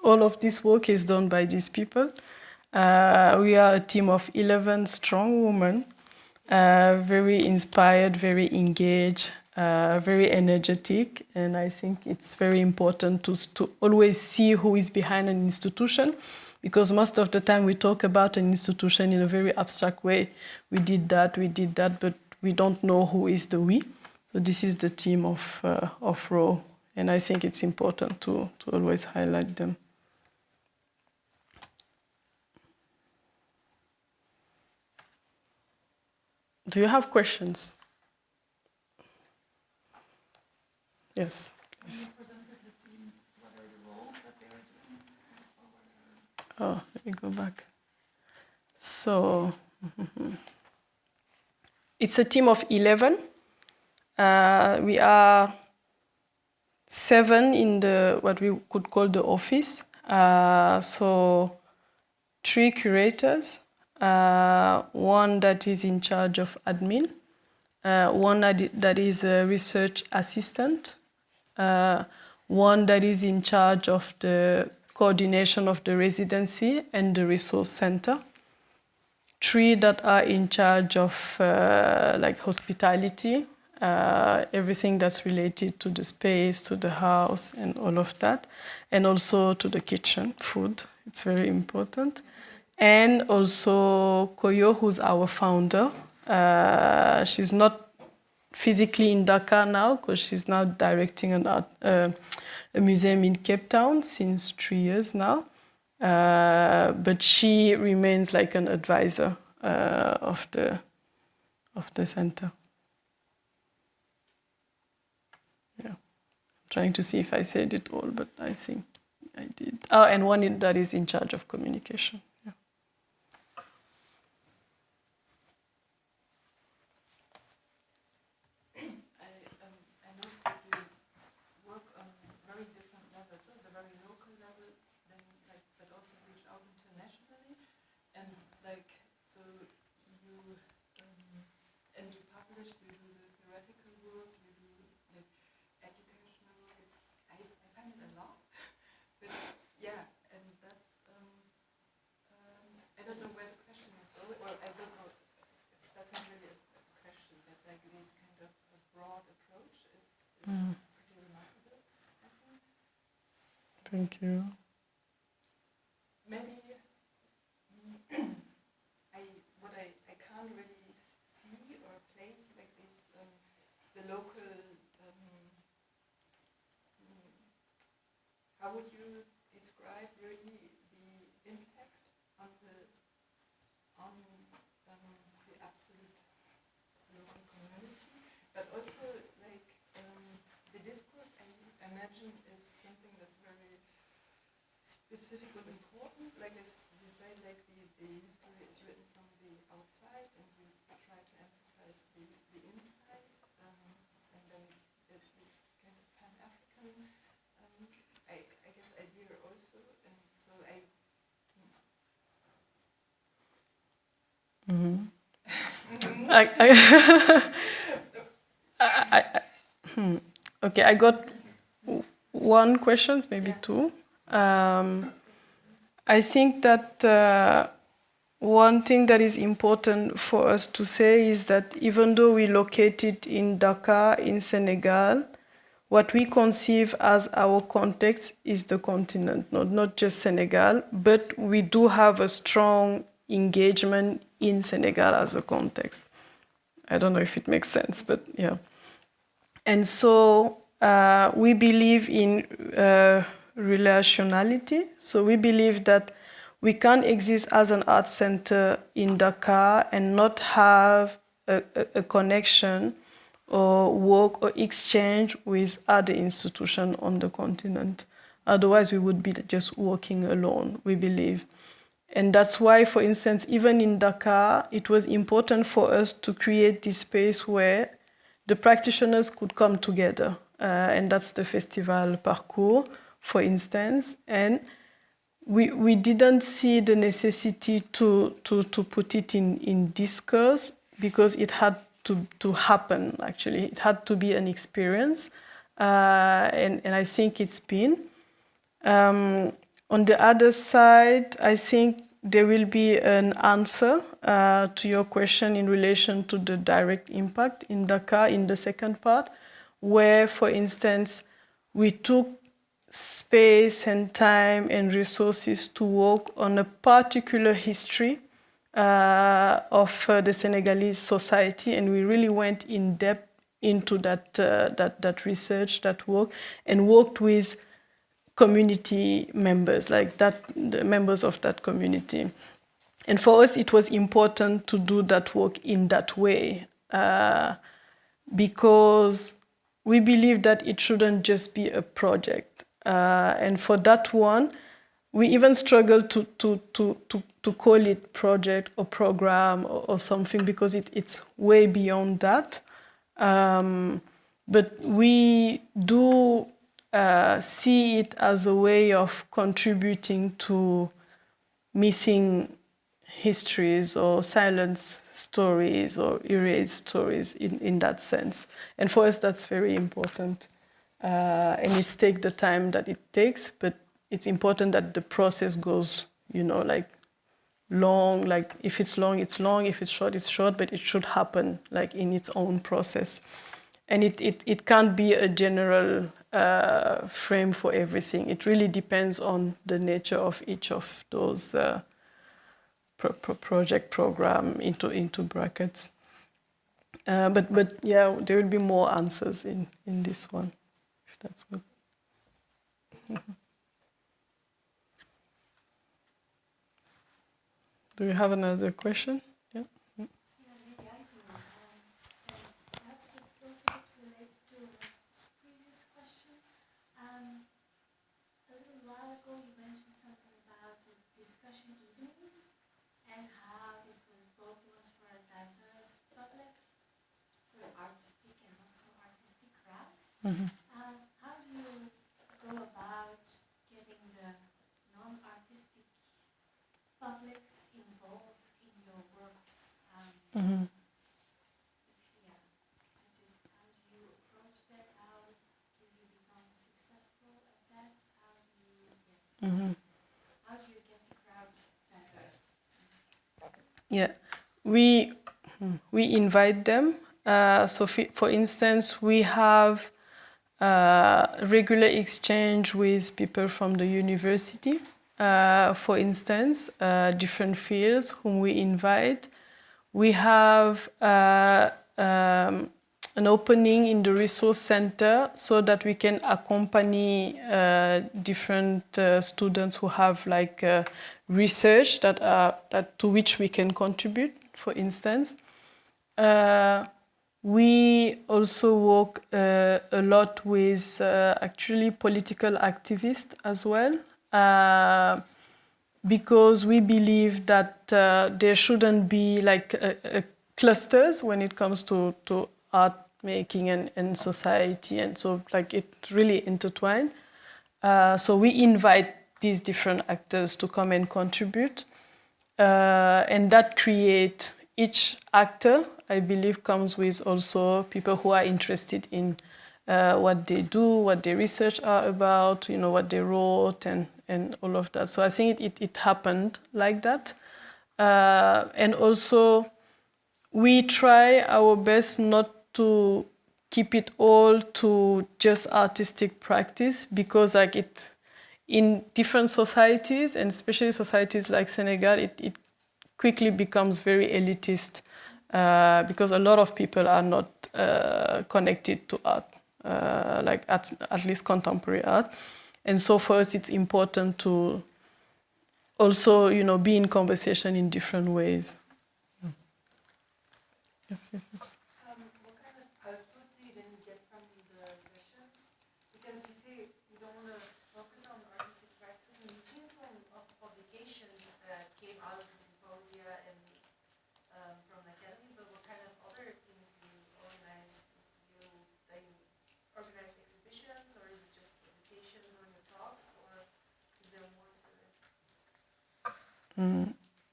all of this work is done by these people. We are a team of 11 strong women, very inspired, very engaged, very energetic, and I think it's very important to always see who is behind an institution, because most of the time we talk about an institution in a very abstract way. We did that, but we don't know who is the we. So this is the team of RAW, and I think it's important to always highlight them. Do you have questions? Yes, please. Oh, let me go back. So, it's a team of 11. We are 7 in what we could call the office. So 3 curators, 1 that is in charge of admin, 1 that is a research assistant, 1 that is in charge of the coordination of the residency and the resource center, 3 that are in charge of hospitality, everything that's related to the space, to the house, and all of that, and also to the kitchen, food. It's very important. And also Koyo, who's our founder. She's not physically in Dakar now, because she's now directing a museum in Cape Town since 3 years now. But she remains like an advisor of the center. Yeah, I'm trying to see if I said it all, but I think I did. Oh, and one that is in charge of communication. Yeah. I know that you work on very different levels, at the very local level, then but also reach out internationally, and so you and you publish, you do the theoretical work, you do educational work. I find it a lot, but yeah, and that's I don't know where the question is going. Well, I don't know. That's not really a question, but this kind of a broad approach is pretty remarkable, I think. Thank you. Maybe I can't really see or place this the local. How would you describe really the impact on the absolute local community, but also the discourse? I imagine is something that's very specific and important. You say, the history is written from the outside, and you try to emphasize the inside, and then there's this kind of Pan-African, I guess, idea also, and so Okay, I got one question, maybe two. I think that one thing that is important for us to say is that even though we located in Dakar, in Senegal, what we conceive as our context is the continent, not just Senegal, but we do have a strong engagement in Senegal as a context. I don't know if it makes sense, but yeah. And so we believe in relationality. So we believe that we can exist as an art center in Dakar and not have a connection or work or exchange with other institutions on the continent. Otherwise, we would be just working alone, we believe. And that's why, for instance, even in Dakar, it was important for us to create this space where the practitioners could come together. And that's the festival Parcours, for instance. And we didn't see the necessity to put it in discourse because it had to happen, actually. It had to be an experience. And I think it's been. On the other side, I think there will be an answer to your question in relation to the direct impact in Dakar in the second part, where, for instance, we took space and time and resources to work on a particular history of the Senegalese society, and we really went in depth into that research, that work, and worked with community members, the members of that community. And for us, it was important to do that work in that way because we believe that it shouldn't just be a project. And for that one, we even struggle to call it project or program or something because it's way beyond that. But we do see it as a way of contributing to missing histories or silent stories or erased stories in that sense. And for us, that's very important. And it's take the time that it takes, but it's important that the process goes, long. If it's long, it's long. If it's short, it's short. But it should happen in its own process. And it can't be a general frame for everything. It really depends on the nature of each of those project program into brackets. But yeah, there will be more answers in this one, if that's good. Do you have another question? Yeah. Mm-hmm. How do you go about getting the non-artistic publics involved in your works? Mm-hmm. Yeah, how do you approach that? How do you become successful at that? Mm-hmm. How do you get the crowd diverse? Yeah, we invite them. So, for instance, we have regular exchange with people from the university. For instance, different fields whom we invite. We have an opening in the resource center so that we can accompany different students who have like research that to which we can contribute. For instance, we also work a lot with actually political activists as well, because we believe that there shouldn't be like clusters when it comes to art making and society, and so like it really intertwined. So we invite these different actors to come and contribute, and that create each actor, I believe, comes with also people who are interested in what they do, what their research are about, you know, what they wrote, and all of that. So I think it happened like that. And also, we try our best not to keep it all to just artistic practice, because like it, in different societies, and especially societies like Senegal, it quickly becomes very elitist, because a lot of people are not connected to art, like at least contemporary art. And so for us, it's important to also, you know, be in conversation in different ways. Yes, yes, yes. What kind of output do you then get from the sessions? Because you say you don't want to focus on artistic practice, and you've seen some publications that came out of the symposia and from the academy, but what kind of other things do you organize? Do you organize exhibitions, or is it just publications on your talks, or is there more to it?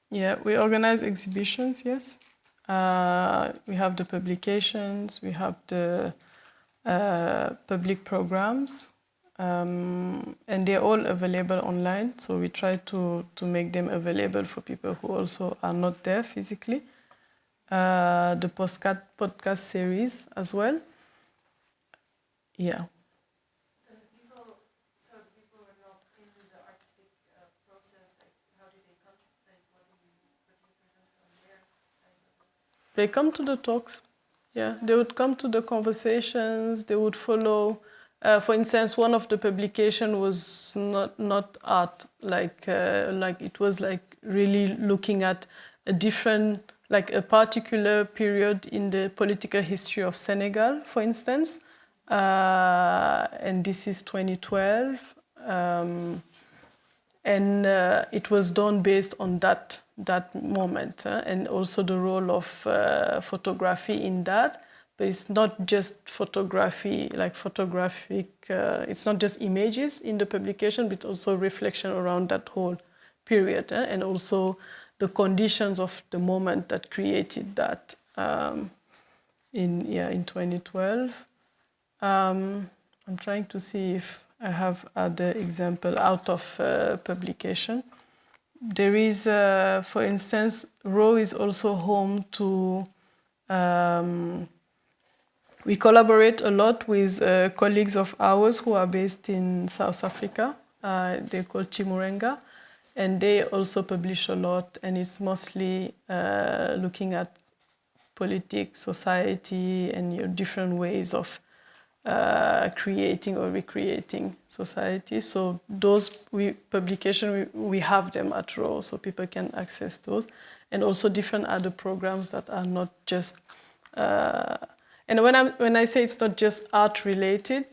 Yeah, we organize exhibitions, yes. We have the publications, we have the public programs, and they're all available online. So we try to make them available for people who also are not there physically. The podcast series as well. Yeah. So the people who are not in the artistic process, like how do they come? Like what do you present from their side of it? They come to the talks. Yeah, they would come to the conversations. They would follow. For instance, one of the publication was not art, like it was like really looking at a different, like a particular period in the political history of Senegal, for instance. And this is 2012. And it was done based on that moment, and also the role of photography in that. But it's not just photography, like photographic. It's not just images in the publication, but also reflection around that whole period, and also the conditions of the moment that created that in 2012. I'm trying to see if I have other example out of publication. There is, for instance, RO is also home to. We collaborate a lot with colleagues of ours who are based in South Africa. They're called Chimurenga, and they also publish a lot, and it's mostly looking at politics, society, and your different ways of creating or recreating society. So those publications, we have them at Raw, so people can access those. And also different other programs that are not just... and when I say it's not just art related,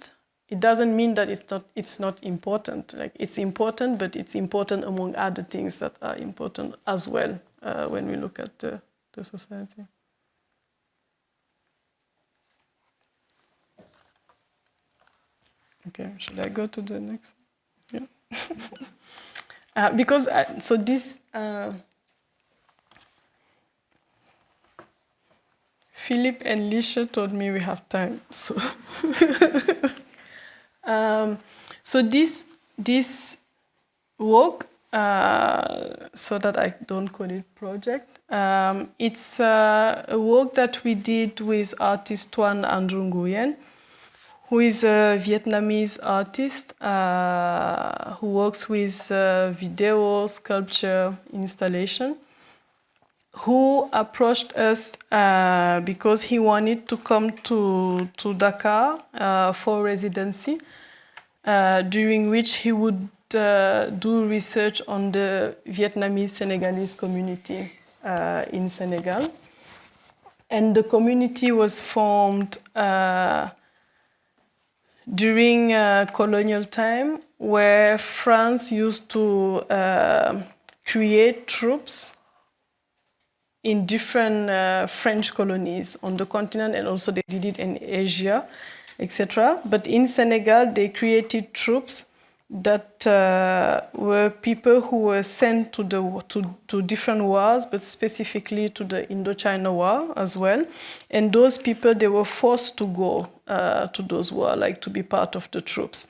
it doesn't mean that it's not important. Like, it's important, but it's important among other things that are important as well when we look at the society. Okay, should I go to the next? Yeah. Because so this Philip and Lisha told me we have time, so so this work, so that I don't call it project, it's a work that we did with artist Tuan Andrew Nguyen, who is a Vietnamese artist who works with video, sculpture, installation, who approached us because he wanted to come to Dakar for residency, during which he would do research on the Vietnamese Senegalese community in Senegal. And the community was formed during colonial time, where France used to create troops in different French colonies on the continent, and also they did it in Asia, etc. But in Senegal, they created troops that were people who were sent to different wars, but specifically to the Indochina War as well. And those people, they were forced to go to those wars, like to be part of the troops.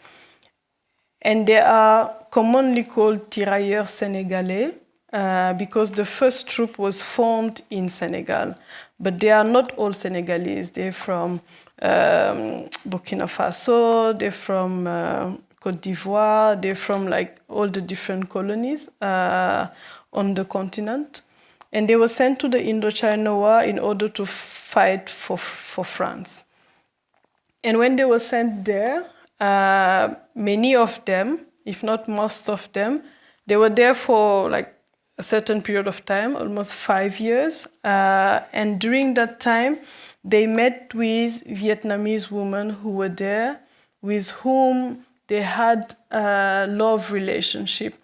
And they are commonly called tirailleurs sénégalais because the first troop was formed in Senegal. But they are not all Senegalese. They're from Burkina Faso, they're from Côte d'Ivoire, they're from like all the different colonies on the continent. And they were sent to the Indochina War in order to fight for France. And when they were sent there, many of them, if not most of them, they were there for like a certain period of time, almost 5 years. And during that time, they met with Vietnamese women who were there, with whom they had a love relationship.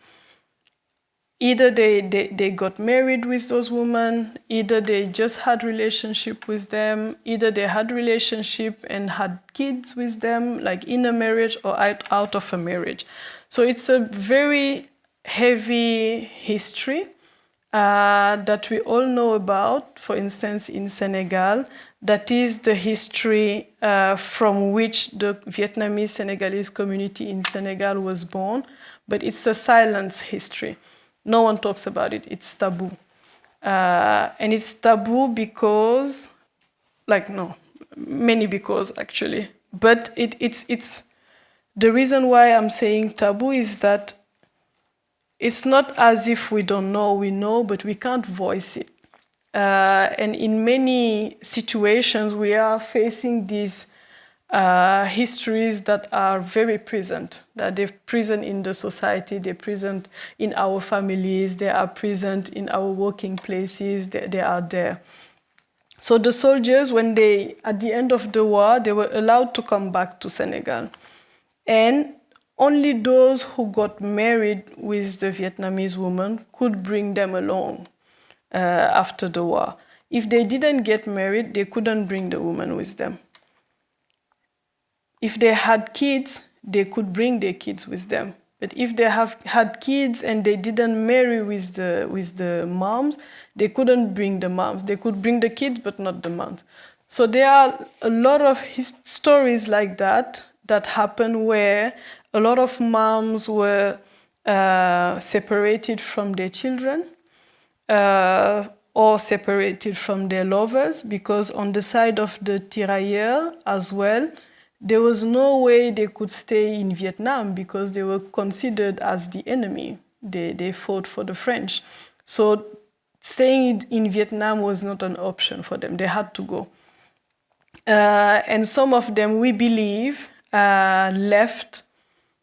Either they got married with those women, either they just had relationship with them, either they had relationship and had kids with them, like in a marriage or out of a marriage. So it's a very heavy history that we all know about, for instance, in Senegal. That is the history from which the Vietnamese Senegalese community in Senegal was born, but it's a silent history. No one talks about it, it's taboo. And it's taboo because, many because actually. But it's the reason why I'm saying taboo is that it's not as if we don't know, we know, but we can't voice it. And in many situations, we are facing these histories that are very present, that they're present in the society, they're present in our families, they are present in our working places, they are there. So the soldiers, when at the end of the war, they were allowed to come back to Senegal. And only those who got married with the Vietnamese woman could bring them along after the war. If they didn't get married, they couldn't bring the woman with them. If they had kids, they could bring their kids with them. But if they had kids and they didn't marry with the moms, they couldn't bring the moms. They could bring the kids, but not the moms. So there are a lot of stories like that happen where a lot of moms were separated from their children, or separated from their lovers, because on the side of the tirailleurs as well, there was no way they could stay in Vietnam because they were considered as the enemy. They fought for the French. So staying in Vietnam was not an option for them. They had to go. And some of them, we believe, left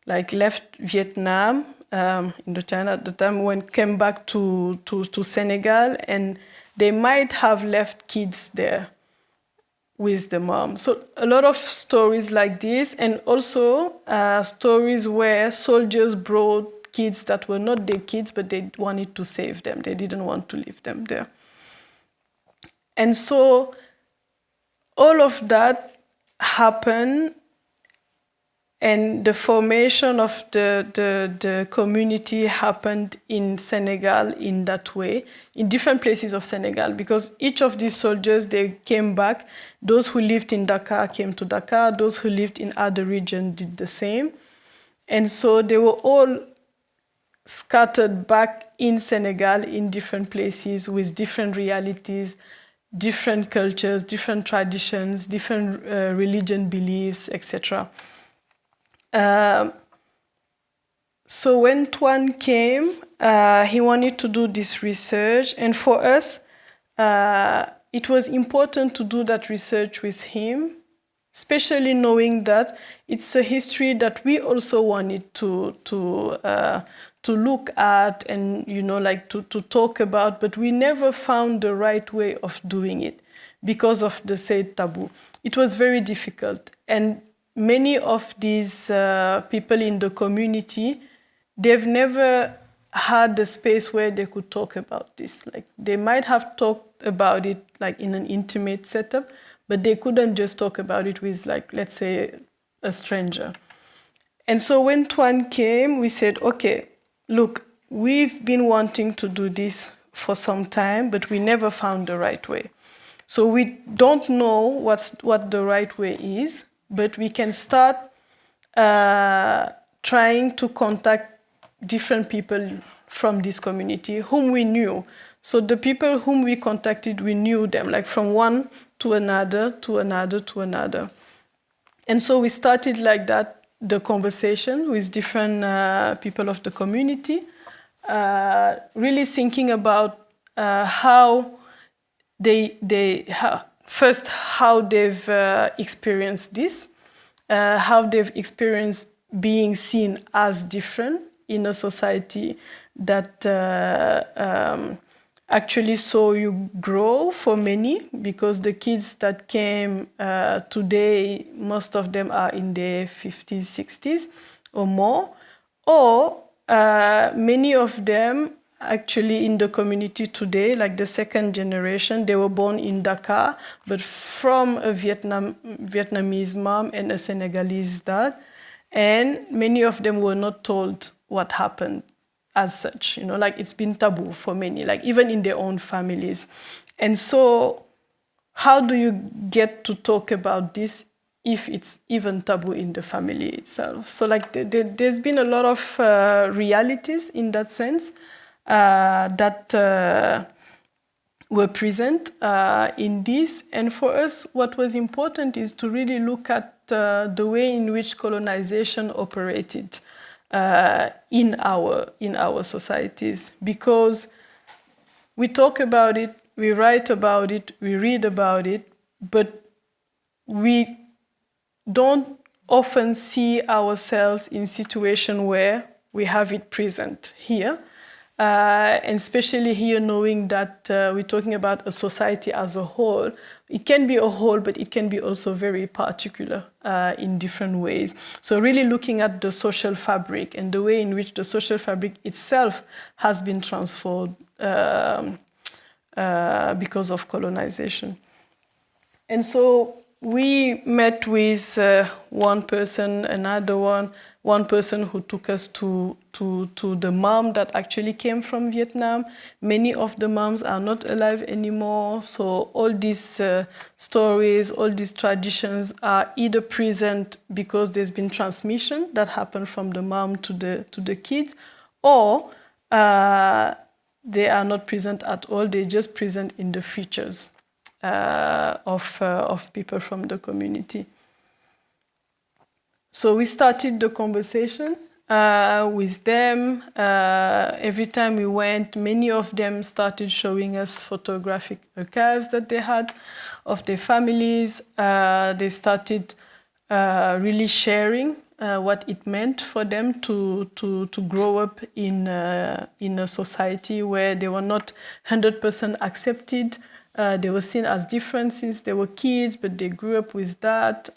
Vietnam, Indochina at the time, when came back to Senegal, and they might have left kids there with the mom. So a lot of stories like this, and also stories where soldiers brought kids that were not their kids, but they wanted to save them. They didn't want to leave them there. And so all of that happened, and the formation of the community happened in Senegal in that way, in different places of Senegal, because each of these soldiers, they came back. Those who lived in Dakar came to Dakar. Those who lived in other regions did the same. And so they were all scattered back in Senegal in different places with different realities, different cultures, different traditions, different religion beliefs, etc. So when Tuan came, he wanted to do this research, and for us, it was important to do that research with him, especially knowing that it's a history that we also wanted to look at and to talk about, but we never found the right way of doing it because of the said taboo. It was very difficult, and many of these people in the community, they've never had a space where they could talk about this. Like, they might have talked about it like in an intimate setup, but they couldn't just talk about it with, like, let's say, a stranger. And so when Tuan came, we said, okay, look, we've been wanting to do this for some time, but we never found the right way. So we don't know what the right way is, but we can start trying to contact different people from this community whom we knew. So the people whom we contacted, we knew them, like from one to another, to another, to another. And so we started like that, the conversation with different people of the community, really thinking about how how they've experienced this, how they've experienced being seen as different in a society that actually saw you grow for many, because the kids that came today, most of them are in their 50s, 60s or more, or many of them actually in the community today, like the second generation, they were born in Dakar, but from a Vietnamese mom and a Senegalese dad. And many of them were not told what happened as such, like it's been taboo for many, like even in their own families. And so how do you get to talk about this if it's even taboo in the family itself? So like there's been a lot of realities in that sense that were present in this. And for us, what was important is to really look at the way in which colonization operated in our societies, because we talk about it, we write about it, we read about it, but we don't often see ourselves in situations where we have it present here. And especially here, knowing that we're talking about a society as a whole. It can be a whole, but it can be also very particular in different ways. So really looking at the social fabric and the way in which the social fabric itself has been transformed because of colonization. And so we met with one person, another one person who took us to the mom that actually came from Vietnam. Many of the moms are not alive anymore. So all these stories, all these traditions are either present because there's been transmission that happened from the mom to the kids, or they are not present at all. They're just present in the features of people from the community. So we started the conversation with them. Every time we went, many of them started showing us photographic archives that they had of their families. They started really sharing what it meant for them to grow up in a society where they were not 100% accepted. They were seen as different since they were kids, but they grew up with that.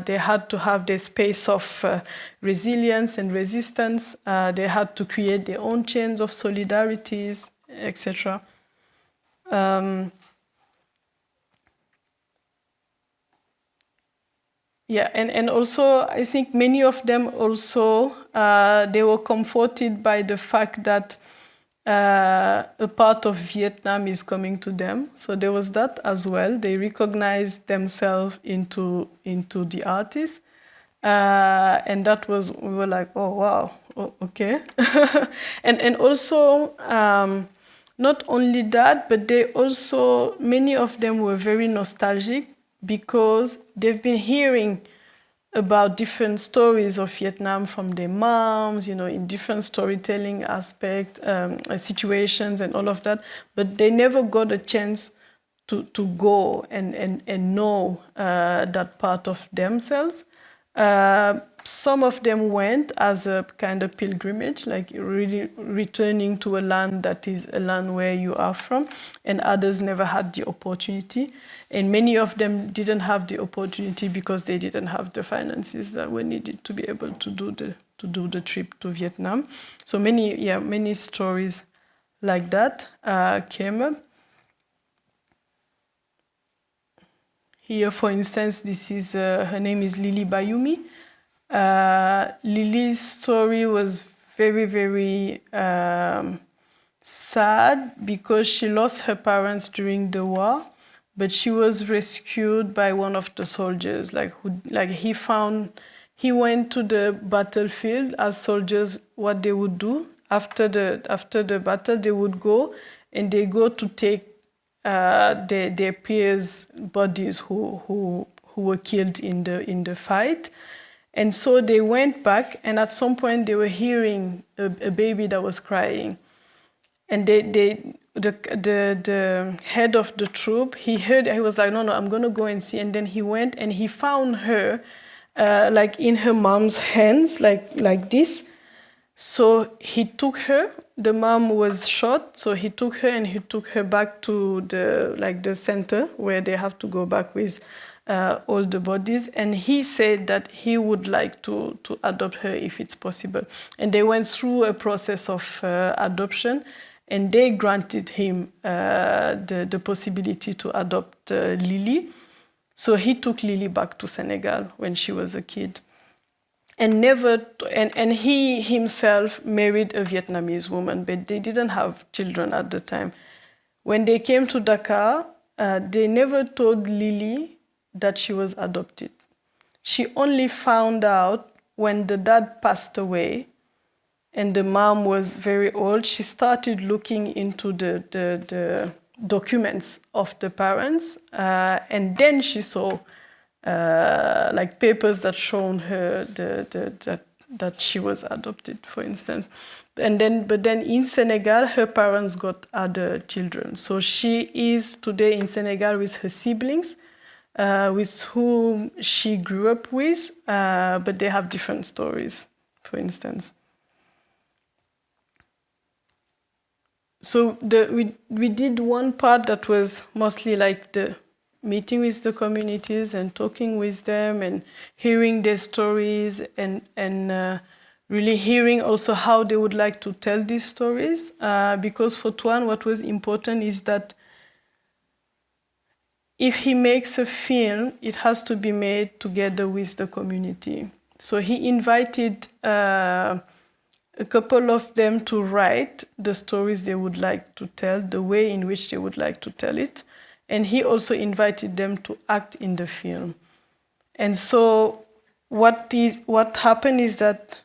They had to have their space of resilience and resistance. They had to create their own chains of solidarities, etc. Yeah, and also I think many of them also, they were comforted by the fact that a part of Vietnam is coming to them. So there was that as well. They recognized themselves into the artist. And that was, we were like, oh, wow, oh, okay. and also, not only that, but they also, many of them were very nostalgic because they've been hearing about different stories of Vietnam from their moms, in different storytelling aspects, situations and all of that, but they never got a chance to go and know that part of themselves. Some of them went as a kind of pilgrimage, like really returning to a land that is a land where you are from, and others never had the opportunity. And many of them didn't have the opportunity because they didn't have the finances that were needed to be able to do the trip to Vietnam. So many stories like that came up. Here, for instance, this is her name is Lily Bayumi. Lily's story was very, very sad because she lost her parents during the war, but she was rescued by one of the soldiers. He went to the battlefield as soldiers. What they would do after the battle, they would go and they go to take their peers' bodies who were killed in the fight. And so they went back, and at some point they were hearing a baby that was crying. And the head of the troop, he was like, no, I'm going to go and see. And then he went and he found her like in her mom's hands, like this. So he took her. The mom was shot, so he took her and he took her back to the center where they have to go back with all the bodies. And he said that he would like to adopt her if it's possible. And they went through a process of adoption, and they granted him the possibility to adopt Lily. So he took Lily back to Senegal when she was a kid. And he himself married a Vietnamese woman, but they didn't have children at the time. When they came to Dakar, they never told Lily that she was adopted. She only found out when the dad passed away and the mom was very old. She started looking into the documents of the parents, and then she saw like papers that shown her that she was adopted, for instance. But then in Senegal, her parents got other children. So she is today in Senegal with her siblings, with whom she grew up with, but they have different stories, for instance. So we did one part that was mostly like the meeting with the communities and talking with them and hearing their stories and really hearing also how they would like to tell these stories. Because for Tuan, what was important is that if he makes a film, it has to be made together with the community. So he invited a couple of them to write the stories they would like to tell, the way in which they would like to tell it. And he also invited them to act in the film. And so what happened is that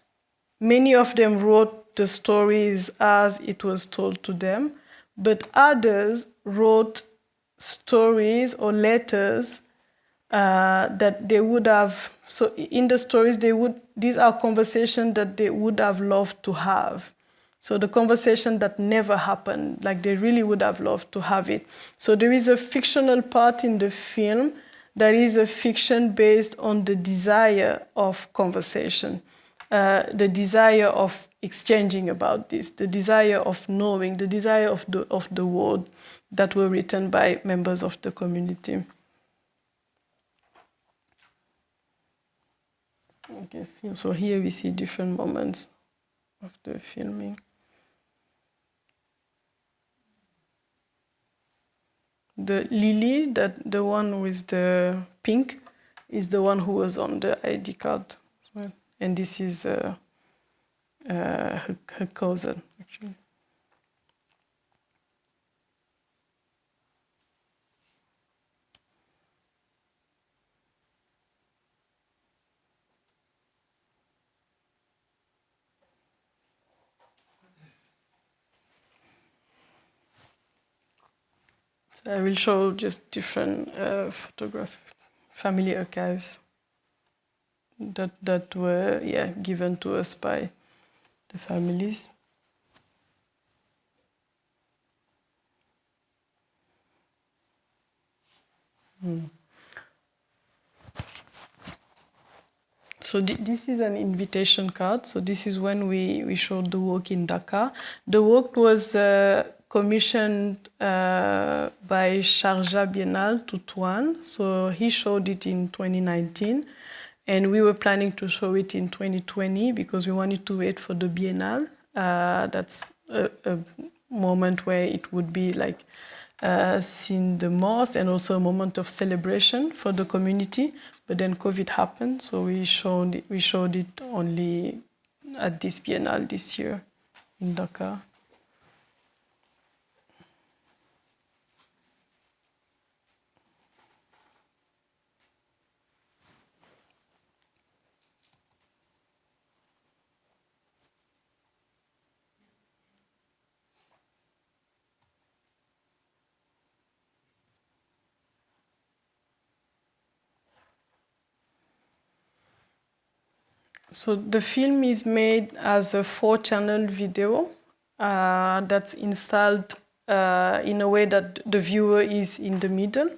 many of them wrote the stories as it was told to them, but others wrote stories or letters that they would have, so in the stories, these are conversations that they would have loved to have. So the conversation that never happened, like they really would have loved to have it. So there is a fictional part in the film that is a fiction based on the desire of conversation, the desire of exchanging about this, the desire of knowing, the desire of the word that were written by members of the community. Okay, so here we see different moments of the filming. The Lily, the one with the pink, is the one who was on the ID card as well. And this is her cousin, actually. I will show just different family archives that were given to us by the families. So this is an invitation card. So this is when we showed the work in Dakar. The work was commissioned by Sharjah Biennale to Tuan. So he showed it in 2019. And we were planning to show it in 2020 because we wanted to wait for the Biennale. That's a moment where it would be like seen the most and also a moment of celebration for the community. But then COVID happened, so we showed it only at this Biennale this year in Dakar. So the film is made as a 4-channel video that's installed in a way that the viewer is in the middle.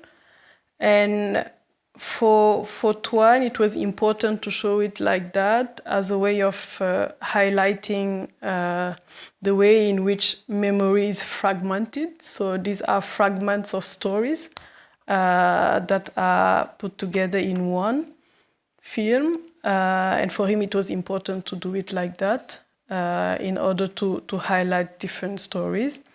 And for Tuan, it was important to show it like that as a way of highlighting the way in which memory is fragmented. So these are fragments of stories that are put together in one film. And for him, it was important to do it like that in order to highlight different stories.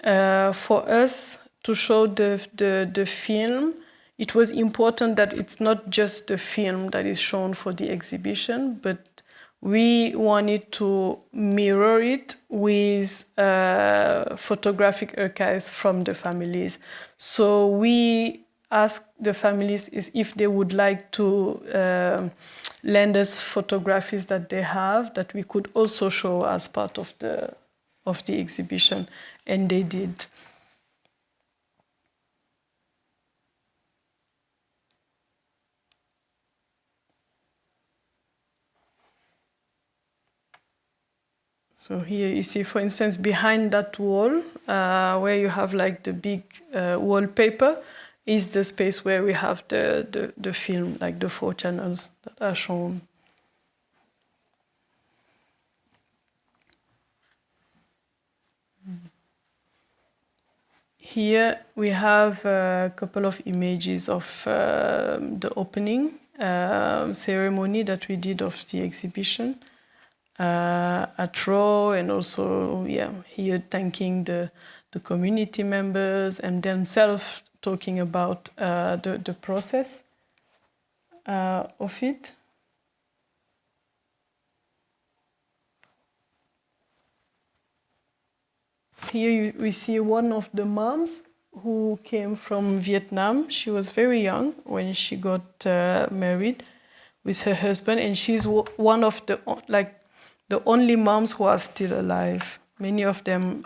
For us to show the film, it was important that it's not just the film that is shown for the exhibition, but we wanted to mirror it with photographic archives from the families. So we asked the families if they would like to lend us photographies that they have that we could also show as part of the exhibition, and they did. So here you see, for instance, behind that wall, where you have like the big wallpaper, is the space where we have the film, like the 4 channels that are shown. Here we have a couple of images of the opening ceremony that we did of the exhibition at Raw, and also here thanking the community members and themselves talking about the process of it. Here we see one of the moms who came from Vietnam. She was very young when she got married with her husband, and she's one of the only moms who are still alive. Many of them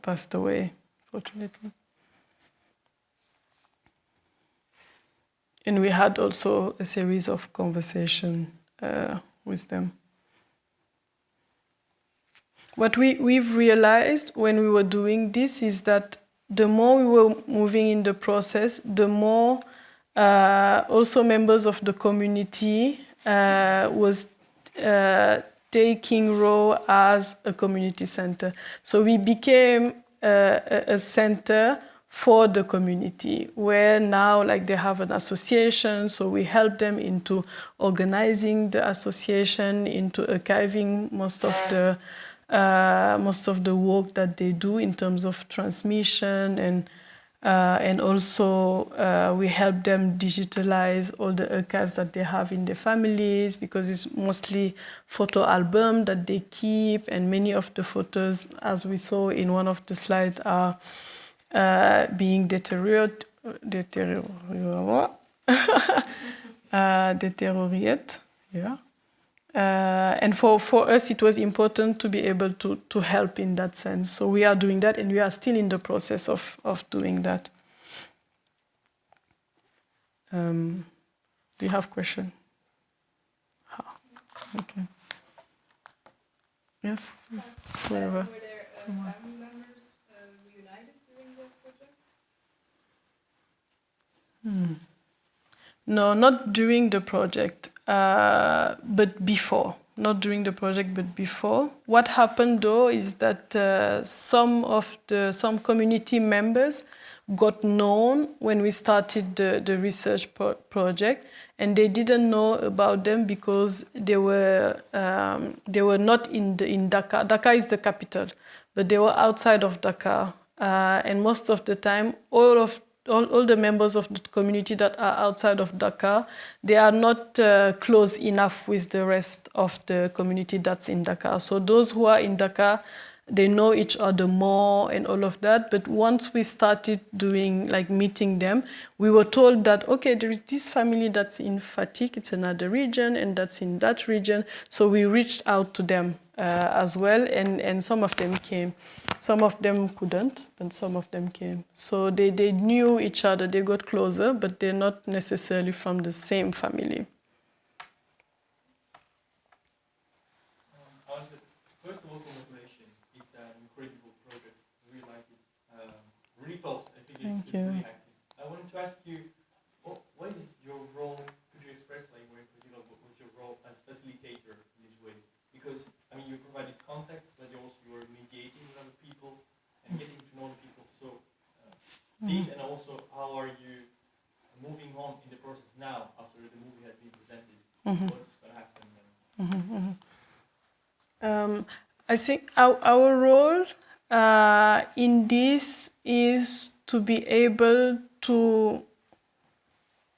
passed away, fortunately. And we had also a series of conversation with them. What we've realized when we were doing this is that the more we were moving in the process, the more also members of the community was taking role as a community center. So we became a center for the community, where now like they have an association, so we help them into organizing the association, into archiving most of the work that they do in terms of transmission, and also we help them digitalize all the archives that they have in their families, because it's mostly photo album that they keep, and many of the photos, as we saw in one of the slides, are being deteriorated. Yeah. And for us, it was important to be able to help in that sense. So we are doing that, and we are still in the process of doing that. Do you have question? Okay. Yes, please. Wherever. Were there family members reunited during the project? No, not during the project, but before. Not during the project, but before. What happened though is that some community members got known when we started the research project, and they didn't know about them because they were not in Dakar. Dakar is the capital, but they were outside of Dakar, and most of the time, all the members of the community that are outside of Dakar, they are not close enough with the rest of the community that's in Dakar. So those who are in Dakar, they know each other more and all of that. But once we started doing, like meeting them, we were told that, okay, there is this family that's in Fatick, it's another region, and that's in that region. So we reached out to them as well, and some of them came. Some of them couldn't, but some of them came. So they knew each other, they got closer, but they're not necessarily from the same family. First of all, congratulations. It's an incredible project. I really like it. Really thought. I think it's really active. I wanted to ask you, what is your role? Could you express like what's your role as facilitator in this way? Because I mean, you provided context, but you are mediating with other people and getting to know the people. So these, and also how are you moving on in the process now after the movie has been presented? What's going to happen then? I think our role in this is to be able to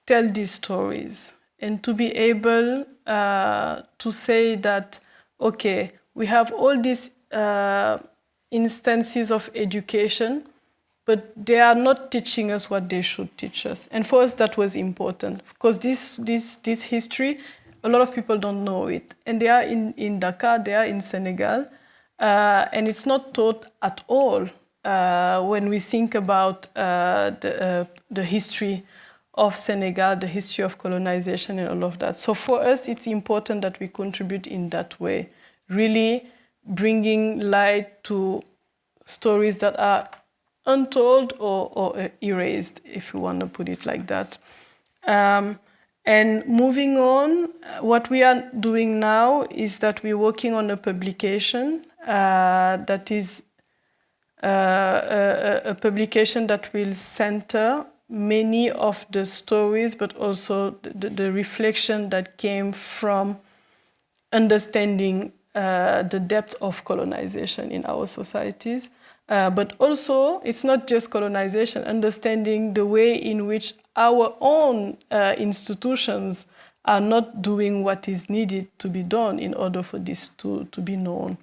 tell these stories and to be able to say that, okay, we have all these instances of education, but they are not teaching us what they should teach us. And for us, that was important, because this history, a lot of people don't know it. And they are in Dakar, they are in Senegal, and it's not taught at all when we think about the history of Senegal, the history of colonization and all of that. So for us, it's important that we contribute in that way, really bringing light to stories that are untold or erased, if you want to put it like that. And moving on, what we are doing now is that we're working on a publication that is a publication that will center many of the stories, but also the reflection that came from understanding the depth of colonization in our societies. But also, it's not just colonization, understanding the way in which our own institutions are not doing what is needed to be done in order for this to be known.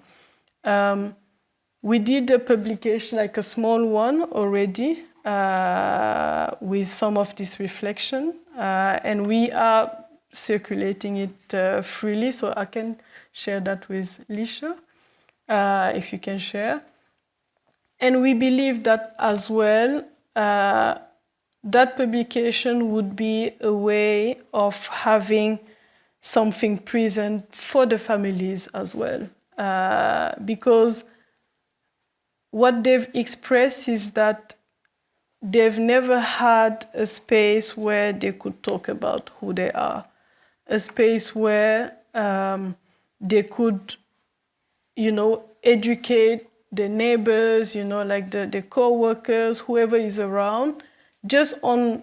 We did a publication, like a small one already, with some of this reflection, and we are circulating it freely, so I can share that with Lisha, if you can share. And we believe that as well, that publication would be a way of having something present for the families as well. Because what they've expressed is that they've never had a space where they could talk about who they are, a space where they could, educate the neighbors, like the co-workers, whoever is around, just on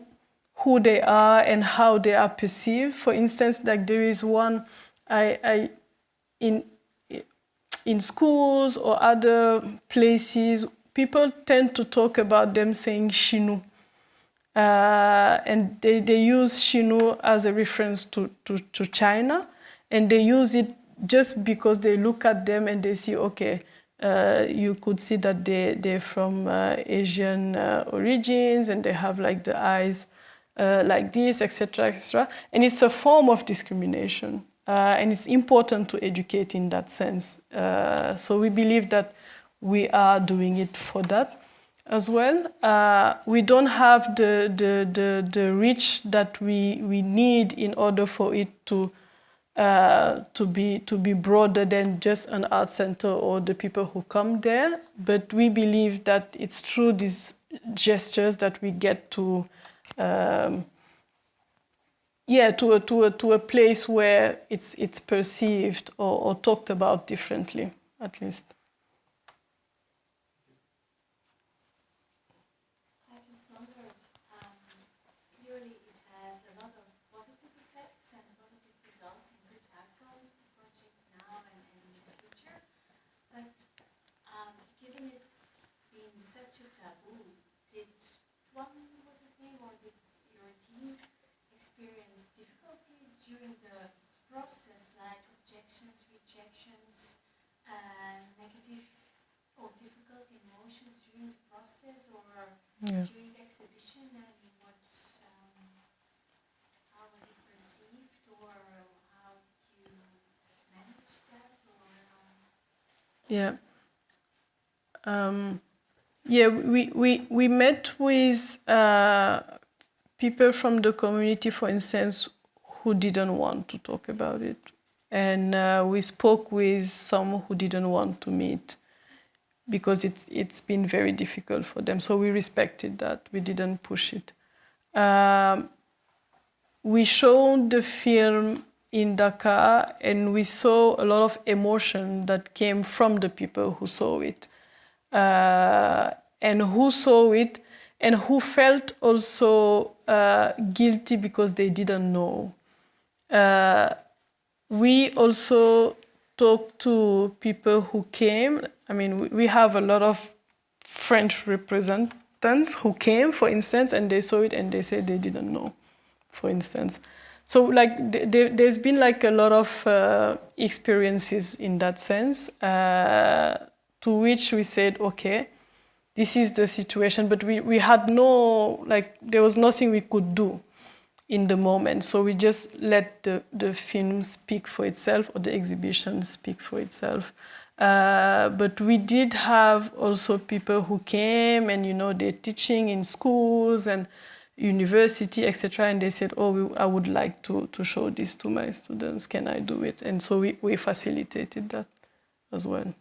who they are and how they are perceived. For instance, like there is one, in schools or other places, people tend to talk about them saying Chinu. And they use Chinu as a reference to China, and they use it just because they look at them and they see, okay, you could see that they're from Asian origins, and they have like the eyes like this, etc., etc. And it's a form of discrimination, and it's important to educate in that sense. So we believe that we are doing it for that as well. We don't have the reach that we need in order for it to be broader than just an art center or the people who come there. But we believe that it's through these gestures that we get to a place where it's perceived or talked about differently, at least. I just wondered, clearly it has a lot of positive effects and positive results and good outcomes to projects now and in the future, but given it's been such a taboo, did Tuan, what's his name, or did your team experience difficulties during the process, like objections, rejections, negative or difficult emotions during the process or during the exhibition, and how was it perceived, or how did you manage that, or We met with people from the community, for instance, who didn't want to talk about it. And we spoke with some who didn't want to meet because it's been very difficult for them. So we respected that. We didn't push it. We showed the film in Dakar, and we saw a lot of emotion that came from the people who saw it. And who saw it and who felt also guilty because they didn't know. We also talked to people who came. I mean, we have a lot of French representatives who came, for instance, and they saw it and they said they didn't know, for instance. So like there's been like a lot of experiences in that sense, to which we said, okay, this is the situation, but we had no, like, there was nothing we could do in the moment. So we just let the film speak for itself, or the exhibition speak for itself. But we did have also people who came and, they're teaching in schools and university, etc. And they said, I would like to show this to my students. Can I do it? And so we facilitated that as well.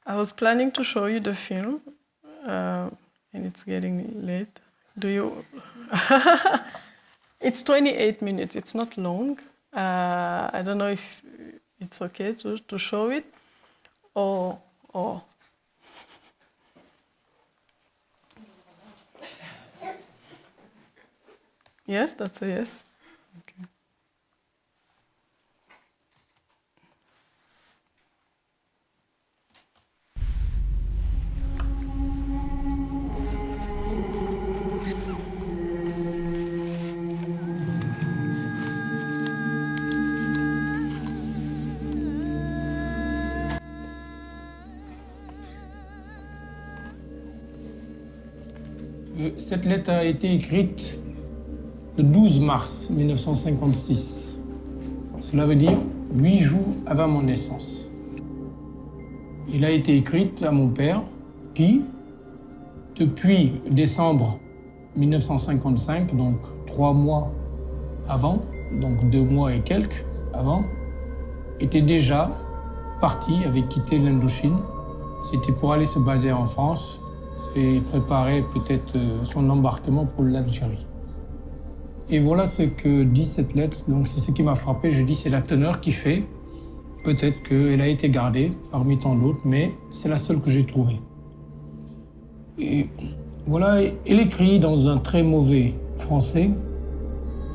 I was planning to show you the film, and it's getting late. Do you? It's 28 minutes. It's not long. I don't know if it's okay to show it, or. Yes, that's a yes. Okay. Cette lettre a été écrite le 12 mars 1956. Cela veut dire 8 jours avant mon naissance. Elle a été écrite à mon père, qui, depuis décembre 1955, donc 3 mois avant, donc 2 mois et quelques avant, était déjà parti, avait quitté l'Indochine. C'était pour aller se baser en France et préparer peut-être son embarquement pour l'Algérie. Et voilà ce que dit cette lettre. Donc c'est ce qui m'a frappé. Je dis c'est la teneur qui fait. Peut-être qu'elle a été gardée parmi tant d'autres, mais c'est la seule que j'ai trouvée. Et voilà, elle écrit dans un très mauvais français,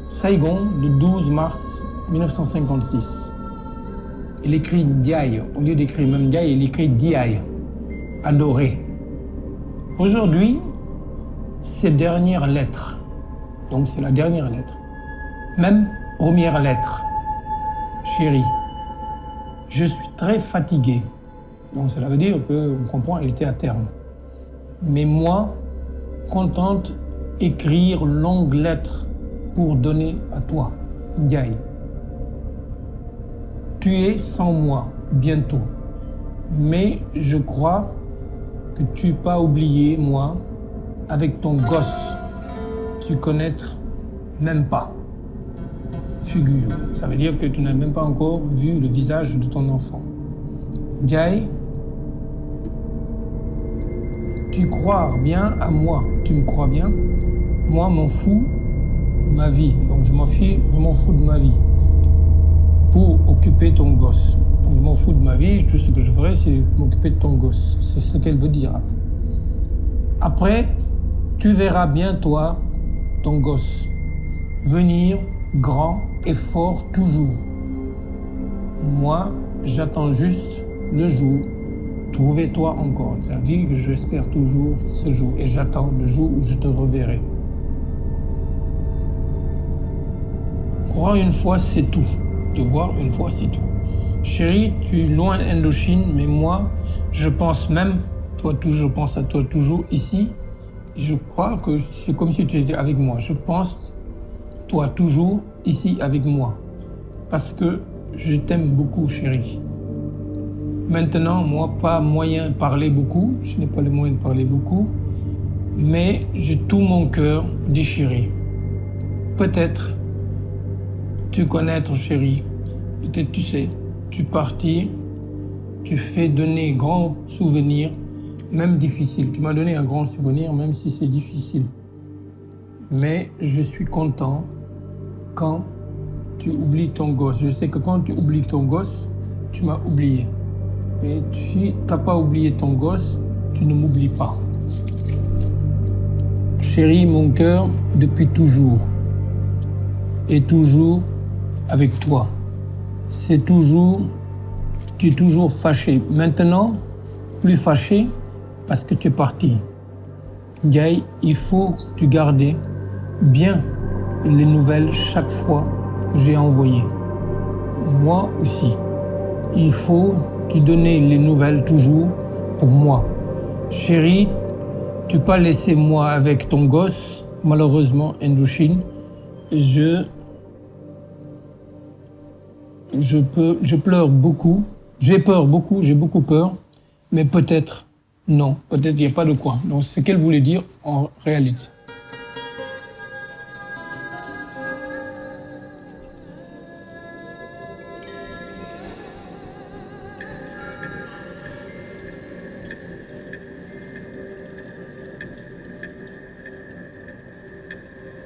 Saigon, le 12 mars 1956. Elle écrit Ndiaye. Au lieu d'écrire même Ndiaye, elle écrit Diaye, adoré. Aujourd'hui, ces dernières lettres, donc c'est la dernière lettre, même première lettre, chérie, je suis très fatigué. Donc cela veut dire qu'on comprend, elle était à terme. Mais moi, contente, écrire longue lettre pour donner à toi, Ndiaye. Tu es sans moi, bientôt. Mais je crois que tu n'as pas oublié, moi, avec ton gosse. Tu connais même pas. Figure. Ça veut dire que tu n'as même pas encore vu le visage de ton enfant. Ndiaye, tu crois bien à moi. Tu me crois bien? Moi, m'en fous ma vie. Donc je m'en fous de ma vie. Pour occuper ton gosse. Donc, je m'en fous de ma vie. Tout ce que je ferai, c'est m'occuper de ton gosse. C'est ce qu'elle veut dire. Après, tu verras bien, toi, ton gosse, venir grand et fort toujours. Moi, j'attends juste le jour. Trouvez-toi encore. Ça veut dire que j'espère toujours ce jour et j'attends le jour où je te reverrai. Croire une fois, c'est tout. Te voir une fois, c'est tout. Chérie, tu es loin d'Indochine, mais moi, je pense même, je pense à toi toujours ici. Je crois que c'est comme si tu étais avec moi. Je pense, toi toujours ici avec moi. Parce que je t'aime beaucoup, chérie. Maintenant, moi, pas moyen de parler beaucoup. Je n'ai pas les moyens de parler beaucoup. Mais j'ai tout mon cœur déchiré. Peut-être tu connais ton chéri. Peut-être tu sais. Tu partis, tu fais donner grands souvenirs, même difficiles. Tu m'as donné un grand souvenir, même si c'est difficile. Mais je suis content quand tu oublies ton gosse. Je sais que quand tu oublies ton gosse, tu m'as oublié. Mais si tu n'as pas oublié ton gosse, tu ne m'oublies pas. Chérie, mon cœur, depuis toujours, est toujours avec toi. Tu es toujours fâché. Maintenant, plus fâché parce que tu es parti. Ndiaye, il faut que tu gardes bien les nouvelles chaque fois que j'ai envoyé. Moi aussi. Il faut te donner les nouvelles toujours pour moi. Chérie, tu n'as pas laissé moi avec ton gosse, malheureusement, Indochine. Je pleure beaucoup, j'ai peur beaucoup, j'ai beaucoup peur, mais peut-être non, peut-être il n'y a pas de quoi. Donc c'est ce qu'elle voulait dire en réalité.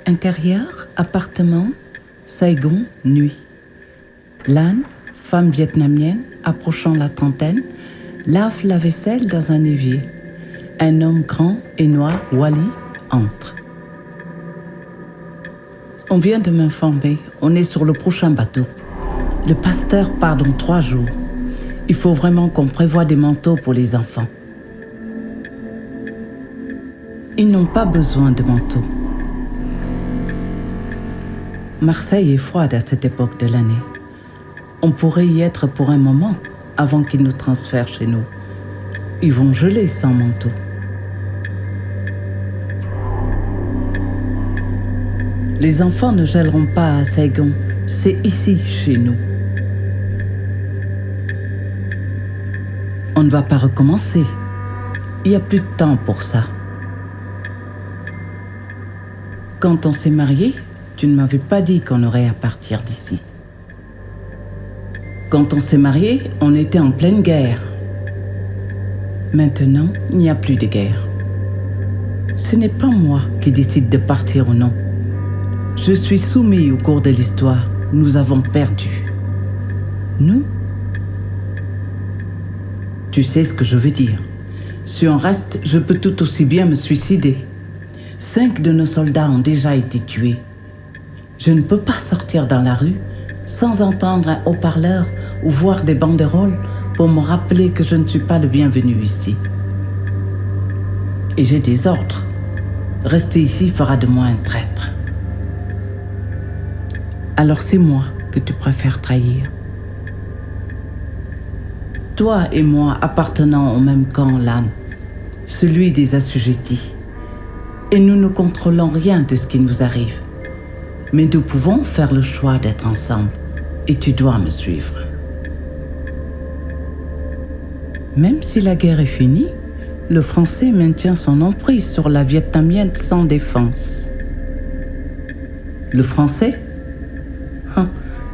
Intérieur, appartement, Saigon, nuit. Lan, femme vietnamienne, approchant la trentaine, lave la vaisselle dans un évier. Un homme grand et noir, Wally, entre. On vient de m'informer, on est sur le prochain bateau. Le pasteur part dans 3 jours. Il faut vraiment qu'on prévoie des manteaux pour les enfants. Ils n'ont pas besoin de manteaux. Marseille est froide à cette époque de l'année. On pourrait y être pour un moment avant qu'ils nous transfèrent chez nous. Ils vont geler sans manteau. Les enfants ne gèleront pas à Saigon, c'est ici, chez nous. On ne va pas recommencer. Il n'y a plus de temps pour ça. Quand on s'est mariés, tu ne m'avais pas dit qu'on aurait à partir d'ici. Quand on s'est mariés, on était en pleine guerre. Maintenant, il n'y a plus de guerre. Ce n'est pas moi qui décide de partir ou non. Je suis soumis au cours de l'histoire. Nous avons perdu. Nous? Tu sais ce que je veux dire. Si on reste, je peux tout aussi bien me suicider. 5 de nos soldats ont déjà été tués. Je ne peux pas sortir dans la rue sans entendre un haut-parleur ou voir des banderoles pour me rappeler que je ne suis pas le bienvenu ici. Et j'ai des ordres. Rester ici fera de moi un traître. Alors c'est moi que tu préfères trahir. Toi et moi appartenons au même camp, l'âne, celui des assujettis. Et nous ne contrôlons rien de ce qui nous arrive. Mais nous pouvons faire le choix d'être ensemble. Et tu dois me suivre. Même si la guerre est finie, le Français maintient son emprise sur la Vietnamienne sans défense. Le Français?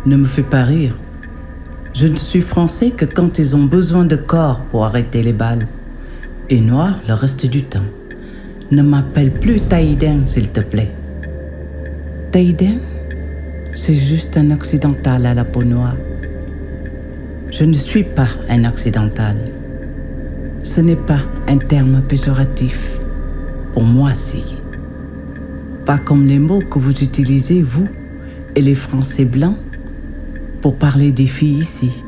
Ne me fais pas rire. Je ne suis Français que quand ils ont besoin de corps pour arrêter les balles. Et noir le reste du temps. Ne m'appelle plus Taïdin, s'il te plaît. Taïdin, c'est juste un occidental à la peau noire. Je ne suis pas un occidental. Ce n'est pas un terme péjoratif. Pour moi, si. Pas comme les mots que vous utilisez, vous, et les Français blancs, pour parler des filles ici.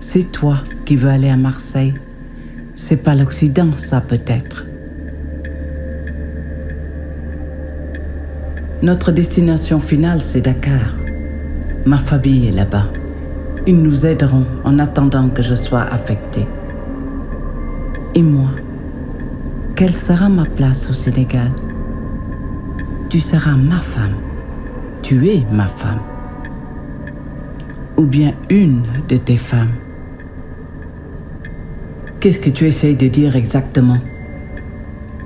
C'est toi qui veux aller à Marseille. C'est pas l'Occident, ça, peut-être. Notre destination finale, c'est Dakar. Ma famille est là-bas. Ils nous aideront en attendant que je sois affectée. Et moi, quelle sera ma place au Sénégal? Tu seras ma femme. Tu es ma femme. Ou bien une de tes femmes. Qu'est-ce que tu essayes de dire exactement?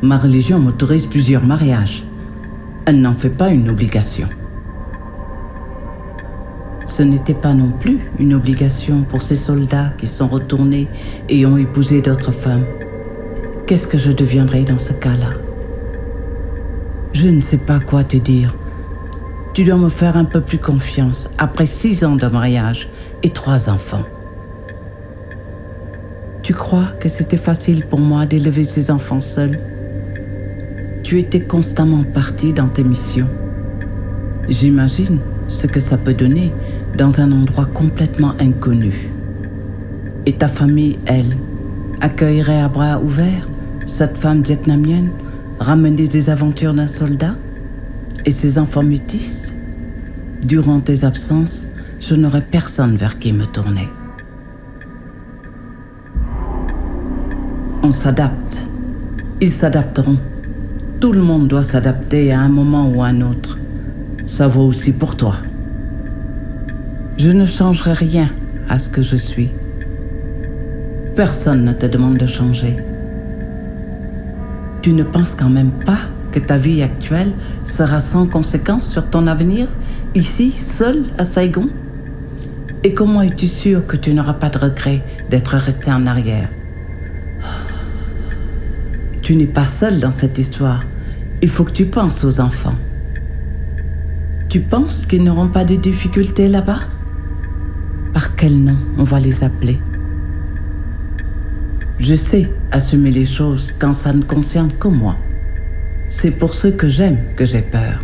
Ma religion m'autorise plusieurs mariages. Elle n'en fait pas une obligation. Ce n'était pas non plus une obligation pour ces soldats qui sont retournés et ont épousé d'autres femmes. Qu'est-ce que je deviendrai dans ce cas-là? Je ne sais pas quoi te dire. Tu dois me faire un peu plus confiance après 6 ans de mariage et 3 enfants. Tu crois que c'était facile pour moi d'élever ces enfants seuls? Tu étais constamment parti dans tes missions. J'imagine ce que ça peut donner dans un endroit complètement inconnu. Et ta famille, elle, accueillerait à bras ouverts cette femme vietnamienne ramenée des aventures d'un soldat et ses enfants métis? Durant tes absences, je n'aurais personne vers qui me tourner. On s'adapte. Ils s'adapteront. Tout le monde doit s'adapter à un moment ou à un autre. Ça vaut aussi pour toi. Je ne changerai rien à ce que je suis. Personne ne te demande de changer. Tu ne penses quand même pas que ta vie actuelle sera sans conséquence sur ton avenir, ici, seul, à Saigon? Et comment es-tu sûr que tu n'auras pas de regret d'être resté en arrière? Tu n'es pas seul dans cette histoire. Il faut que tu penses aux enfants. Tu penses qu'ils n'auront pas de difficultés là-bas? Par quel nom on va les appeler? Je sais assumer les choses quand ça ne concerne que moi. C'est pour ceux que j'aime que j'ai peur.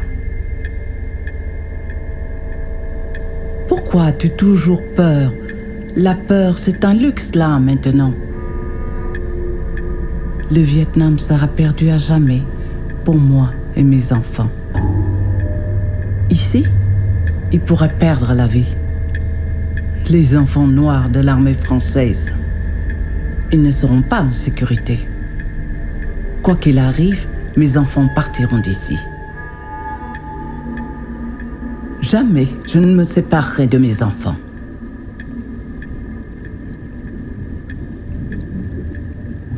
Pourquoi as-tu toujours peur? La peur, c'est un luxe là maintenant. Le Vietnam sera perdu à jamais pour moi et mes enfants. Ici, ils pourraient perdre la vie. Les enfants noirs de l'armée française, ils ne seront pas en sécurité. Quoi qu'il arrive, mes enfants partiront d'ici. Jamais je ne me séparerai de mes enfants.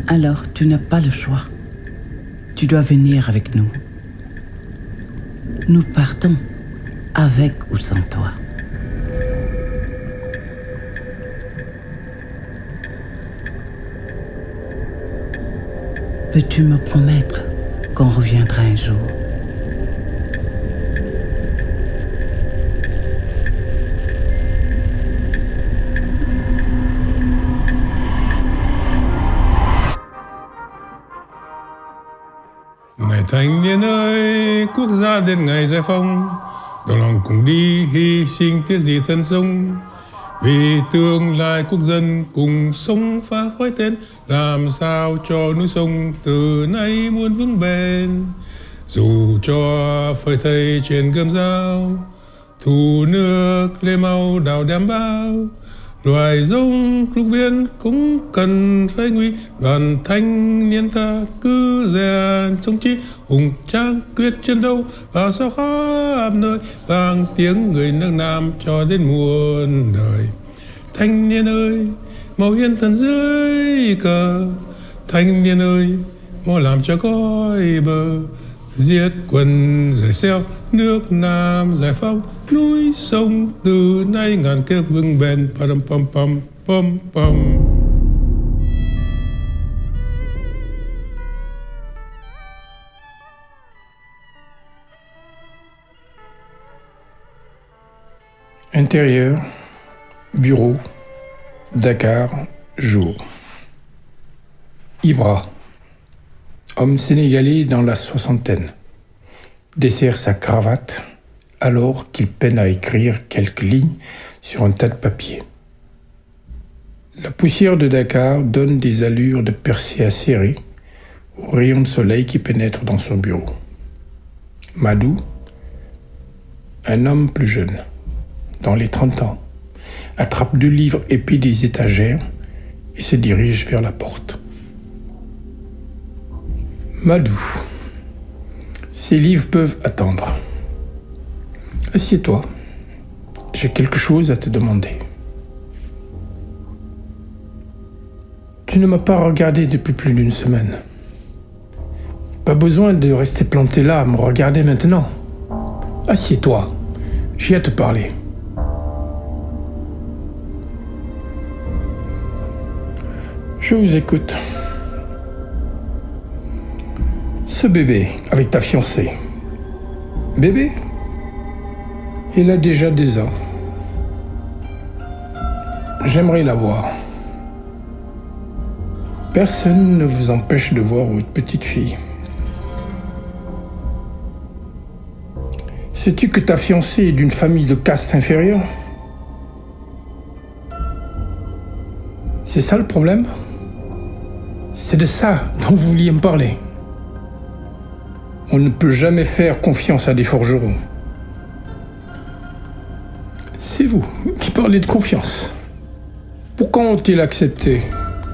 Alors tu n'as pas le choix. Tu dois venir avec nous. Nous partons, avec ou sans toi. Peux-tu me promettre qu'on reviendra un jour? Này thanh niên ơi, quốc gia đến ngày giải phóng, đồng lòng cùng đi hy sinh tiếc gì thân sống, vì tương lai quốc dân cùng sống phá khói tên, làm sao cho núi sông từ nay muôn vững bền. Dù cho phơi thây trên gươm dao, thù nước lên mau đào đám bao, loài rông lúc biên cũng cần phải nguy. Đoàn thanh niên ta cứ rèn chống chí, hùng tráng quyết chiến đấu và sao khắp nơi, vang tiếng người nước Nam cho đến muôn đời. Thanh niên ơi, mau hiến thân dưới cờ, thanh niên ơi, mau làm cho cõi bờ. Giết quân rời xeo, nước Nam giải phóng, núi sông từ nay ngàn kiếp vững bền. Pam pam pam pam pam. Intérieur, bureau, Dakar, jour. Ibra, homme sénégalais dans la soixantaine, desserre sa cravate alors qu'il peine à écrire quelques lignes sur un tas de papier. La poussière de Dakar donne des allures de percée acérée aux rayons de soleil qui pénètrent dans son bureau. Madou, un homme plus jeune, dans les 30 ans, attrape 2 livres épais des étagères et se dirige vers la porte. Madou, ces livres peuvent attendre. Assieds-toi, j'ai quelque chose à te demander. Tu ne m'as pas regardé depuis plus d'1 semaine. Pas besoin de rester planté là à me regarder maintenant. Assieds-toi, j'ai à te parler. Je vous écoute. Ce bébé avec ta fiancée. Bébé? Il a déjà 2 ans. J'aimerais la voir. Personne ne vous empêche de voir votre petite fille. Sais-tu que ta fiancée est d'une famille de caste inférieure? C'est ça le problème? C'est de ça dont vous vouliez me parler. On ne peut jamais faire confiance à des forgerons. C'est vous qui parlez de confiance. Pourquoi ont-ils accepté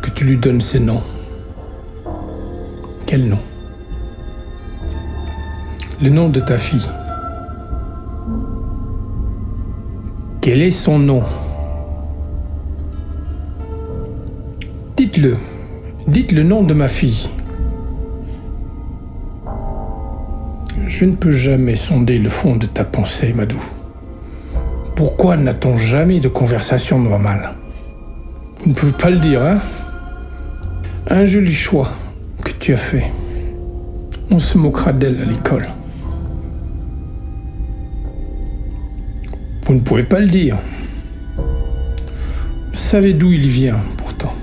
que tu lui donnes ces noms? Quel nom? Le nom de ta fille. Quel est son nom? Dites-le. Dites le nom de ma fille. Je ne peux jamais sonder le fond de ta pensée, Madou. Pourquoi n'a-t-on jamais de conversation normale? Vous ne pouvez pas le dire, hein? Un joli choix que tu as fait. On se moquera d'elle à l'école. Vous ne pouvez pas le dire. Vous savez d'où il vient, pourtant.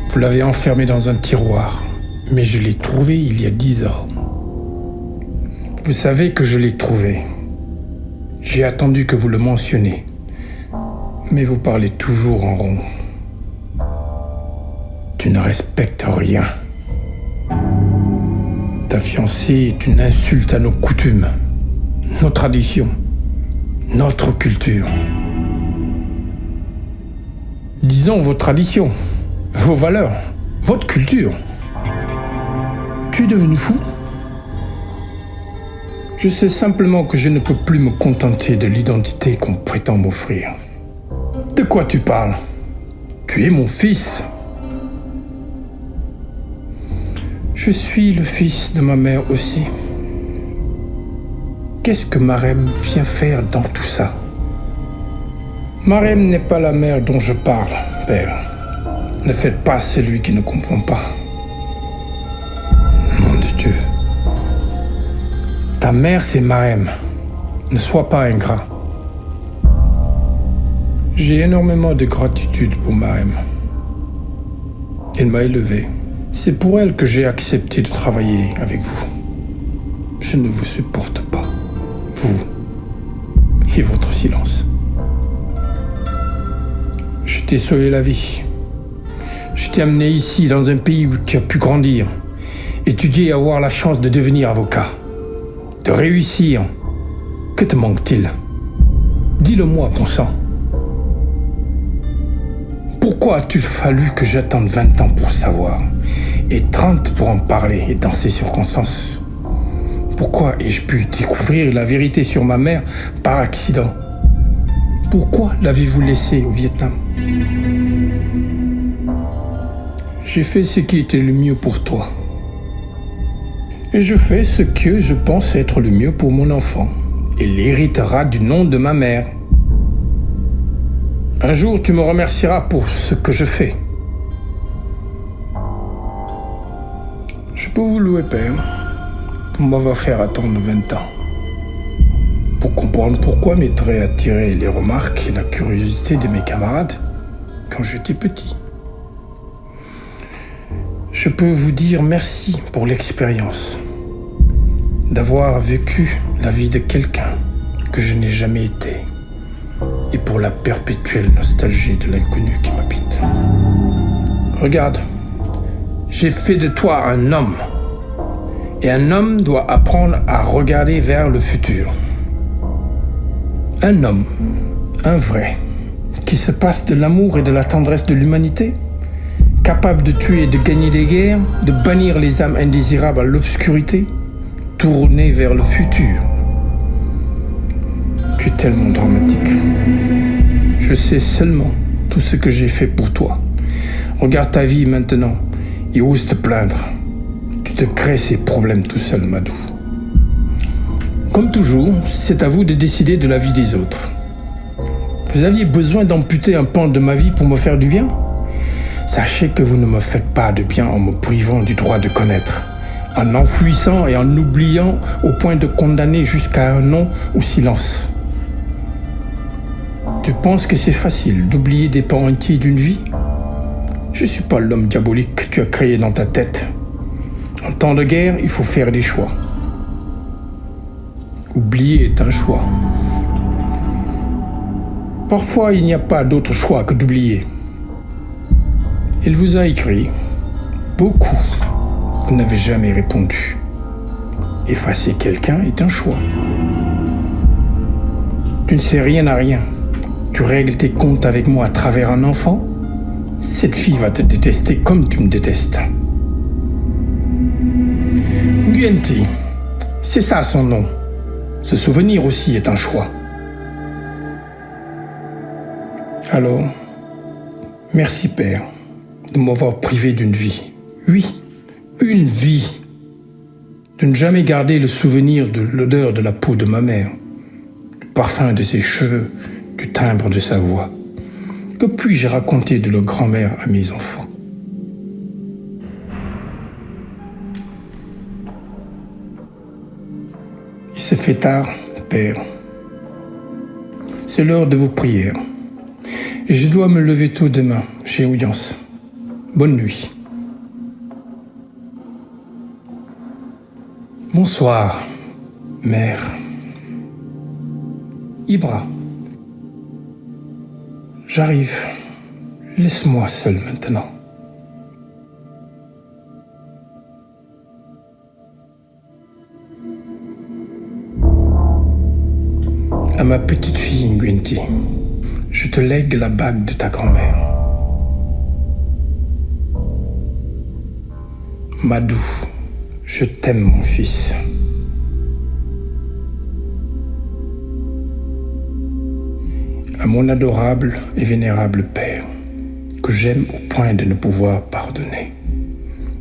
Vous l'avez enfermé dans un tiroir, mais je l'ai trouvé il y a 10 ans. Vous savez que je l'ai trouvé. J'ai attendu que vous le mentionniez. Mais vous parlez toujours en rond. Tu ne respectes rien. Ta fiancée est une insulte à nos coutumes, nos traditions, notre culture. Disons vos traditions, vos valeurs, votre culture. Tu es devenu fou? Je sais simplement que je ne peux plus me contenter de l'identité qu'on prétend m'offrir. De quoi tu parles? Tu es mon fils. Je suis le fils de ma mère aussi. Qu'est-ce que Marème vient faire dans tout ça? Marème n'est pas la mère dont je parle, père. Ne faites pas celui qui ne comprend pas. Nom de Dieu. Ta mère, c'est Marème. Ne sois pas ingrat. J'ai énormément de gratitude pour Marème. Elle m'a élevé. C'est pour elle que j'ai accepté de travailler avec vous. Je ne vous supporte pas, vous et votre silence. Je t'ai sauvé la vie. Je t'ai amené ici, dans un pays où tu as pu grandir, étudier et avoir la chance de devenir avocat, de réussir. Que te manque-t-il? Dis-le-moi, bon sang. Pourquoi a-t-il fallu que j'attende 20 ans pour savoir, et 30 pour en parler, et dans ces circonstances? Pourquoi ai-je pu découvrir la vérité sur ma mère par accident? Pourquoi l'avez-vous laissée au Vietnam? J'ai fait ce qui était le mieux pour toi. Et je fais ce que je pense être le mieux pour mon enfant. Il héritera du nom de ma mère. Un jour, tu me remercieras pour ce que je fais. Je peux vous louer, père, pour m'avoir fait attendre 20 ans. Pour comprendre pourquoi mes traits attiraient les remarques et la curiosité de mes camarades quand j'étais petit. Je peux vous dire merci pour l'expérience d'avoir vécu la vie de quelqu'un que je n'ai jamais été et pour la perpétuelle nostalgie de l'inconnu qui m'habite. Regarde, j'ai fait de toi un homme et un homme doit apprendre à regarder vers le futur. Un homme, un vrai, qui se passe de l'amour et de la tendresse de l'humanité, capable de tuer et de gagner des guerres, de bannir les âmes indésirables à l'obscurité, tourné vers le futur. Tu es tellement dramatique. Je sais seulement tout ce que j'ai fait pour toi. Regarde ta vie maintenant et ose te plaindre. Tu te crées ces problèmes tout seul, Madou. Comme toujours, c'est à vous de décider de la vie des autres. Vous aviez besoin d'amputer un pan de ma vie pour me faire du bien? Sachez que vous ne me faites pas de bien en me privant du droit de connaître, en enfouissant et en oubliant au point de condamner jusqu'à un nom ou silence. Tu penses que c'est facile d'oublier des pans entiers d'une vie? Je ne suis pas l'homme diabolique que tu as créé dans ta tête. En temps de guerre, il faut faire des choix. Oublier est un choix. Parfois, il n'y a pas d'autre choix que d'oublier. Il vous a écrit beaucoup. Vous n'avez jamais répondu. Effacer quelqu'un est un choix. Tu ne sais rien à rien. Tu règles tes comptes avec moi à travers un enfant. Cette fille va te détester comme tu me détestes. Nguyen-Thi, c'est ça son nom. Se souvenir aussi est un choix. Alors, merci Père de m'avoir privé d'une vie. Oui, une vie. De ne jamais garder le souvenir de l'odeur de la peau de ma mère, du parfum de ses cheveux, du timbre de sa voix. Que puis-je raconter de leur grand-mère à mes enfants? Il se fait tard, Père. C'est l'heure de vos prières. Et je dois me lever tôt demain, j'ai audience. Bonne nuit. Bonsoir, mère. Ibra. J'arrive. Laisse-moi seul maintenant. À ma petite fille Nguyen-Thi, je te lègue la bague de ta grand-mère. Madou, je t'aime mon fils. À mon adorable et vénérable père, que j'aime au point de ne pouvoir pardonner,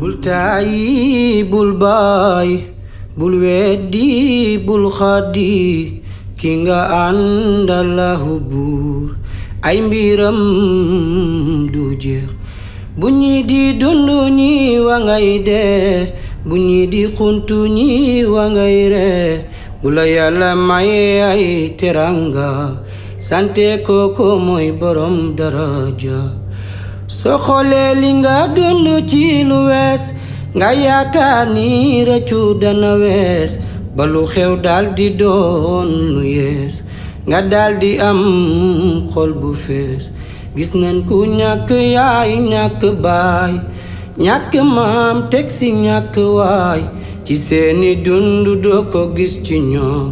bul taayi bul baay bul weddi bul xaddi ki nga àndalahu buur ay mbiram du jeex bu ñi di dund ñi wa ngay dee bu ñi di xuntu ñi wa ngay ree bu la yàlla maye ay teranga sante koko mooy borom daraja soo xoolee li nga dund ci lu wees nga yaakaar ni rëccu dana wees ba lu xew daldi doon lu yees nga daldi am xol bu fees gis nañ ku ñàkk yaay ñàkk baay ñàkk maam teg si ñàkk waay ci seeni dund doo ko gis ci ñoom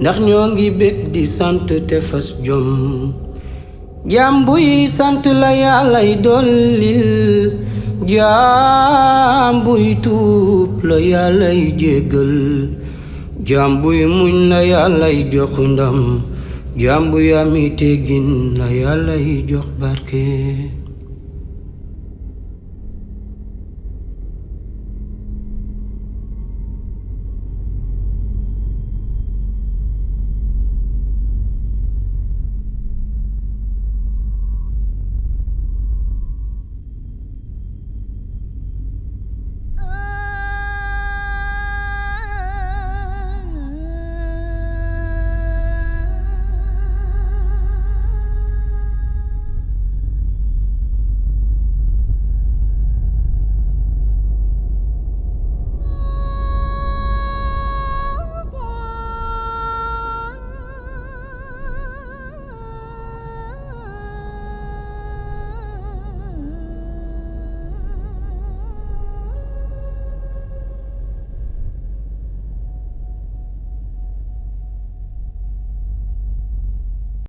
ndax ñoo ngi bég di sant te fas jom jaam buy sant la yàllay dollil jaam buy tuub la yàllay jéggal jaam buy muñ la yàllay jox ndam jaam buy ami teggin la yàllay jox barke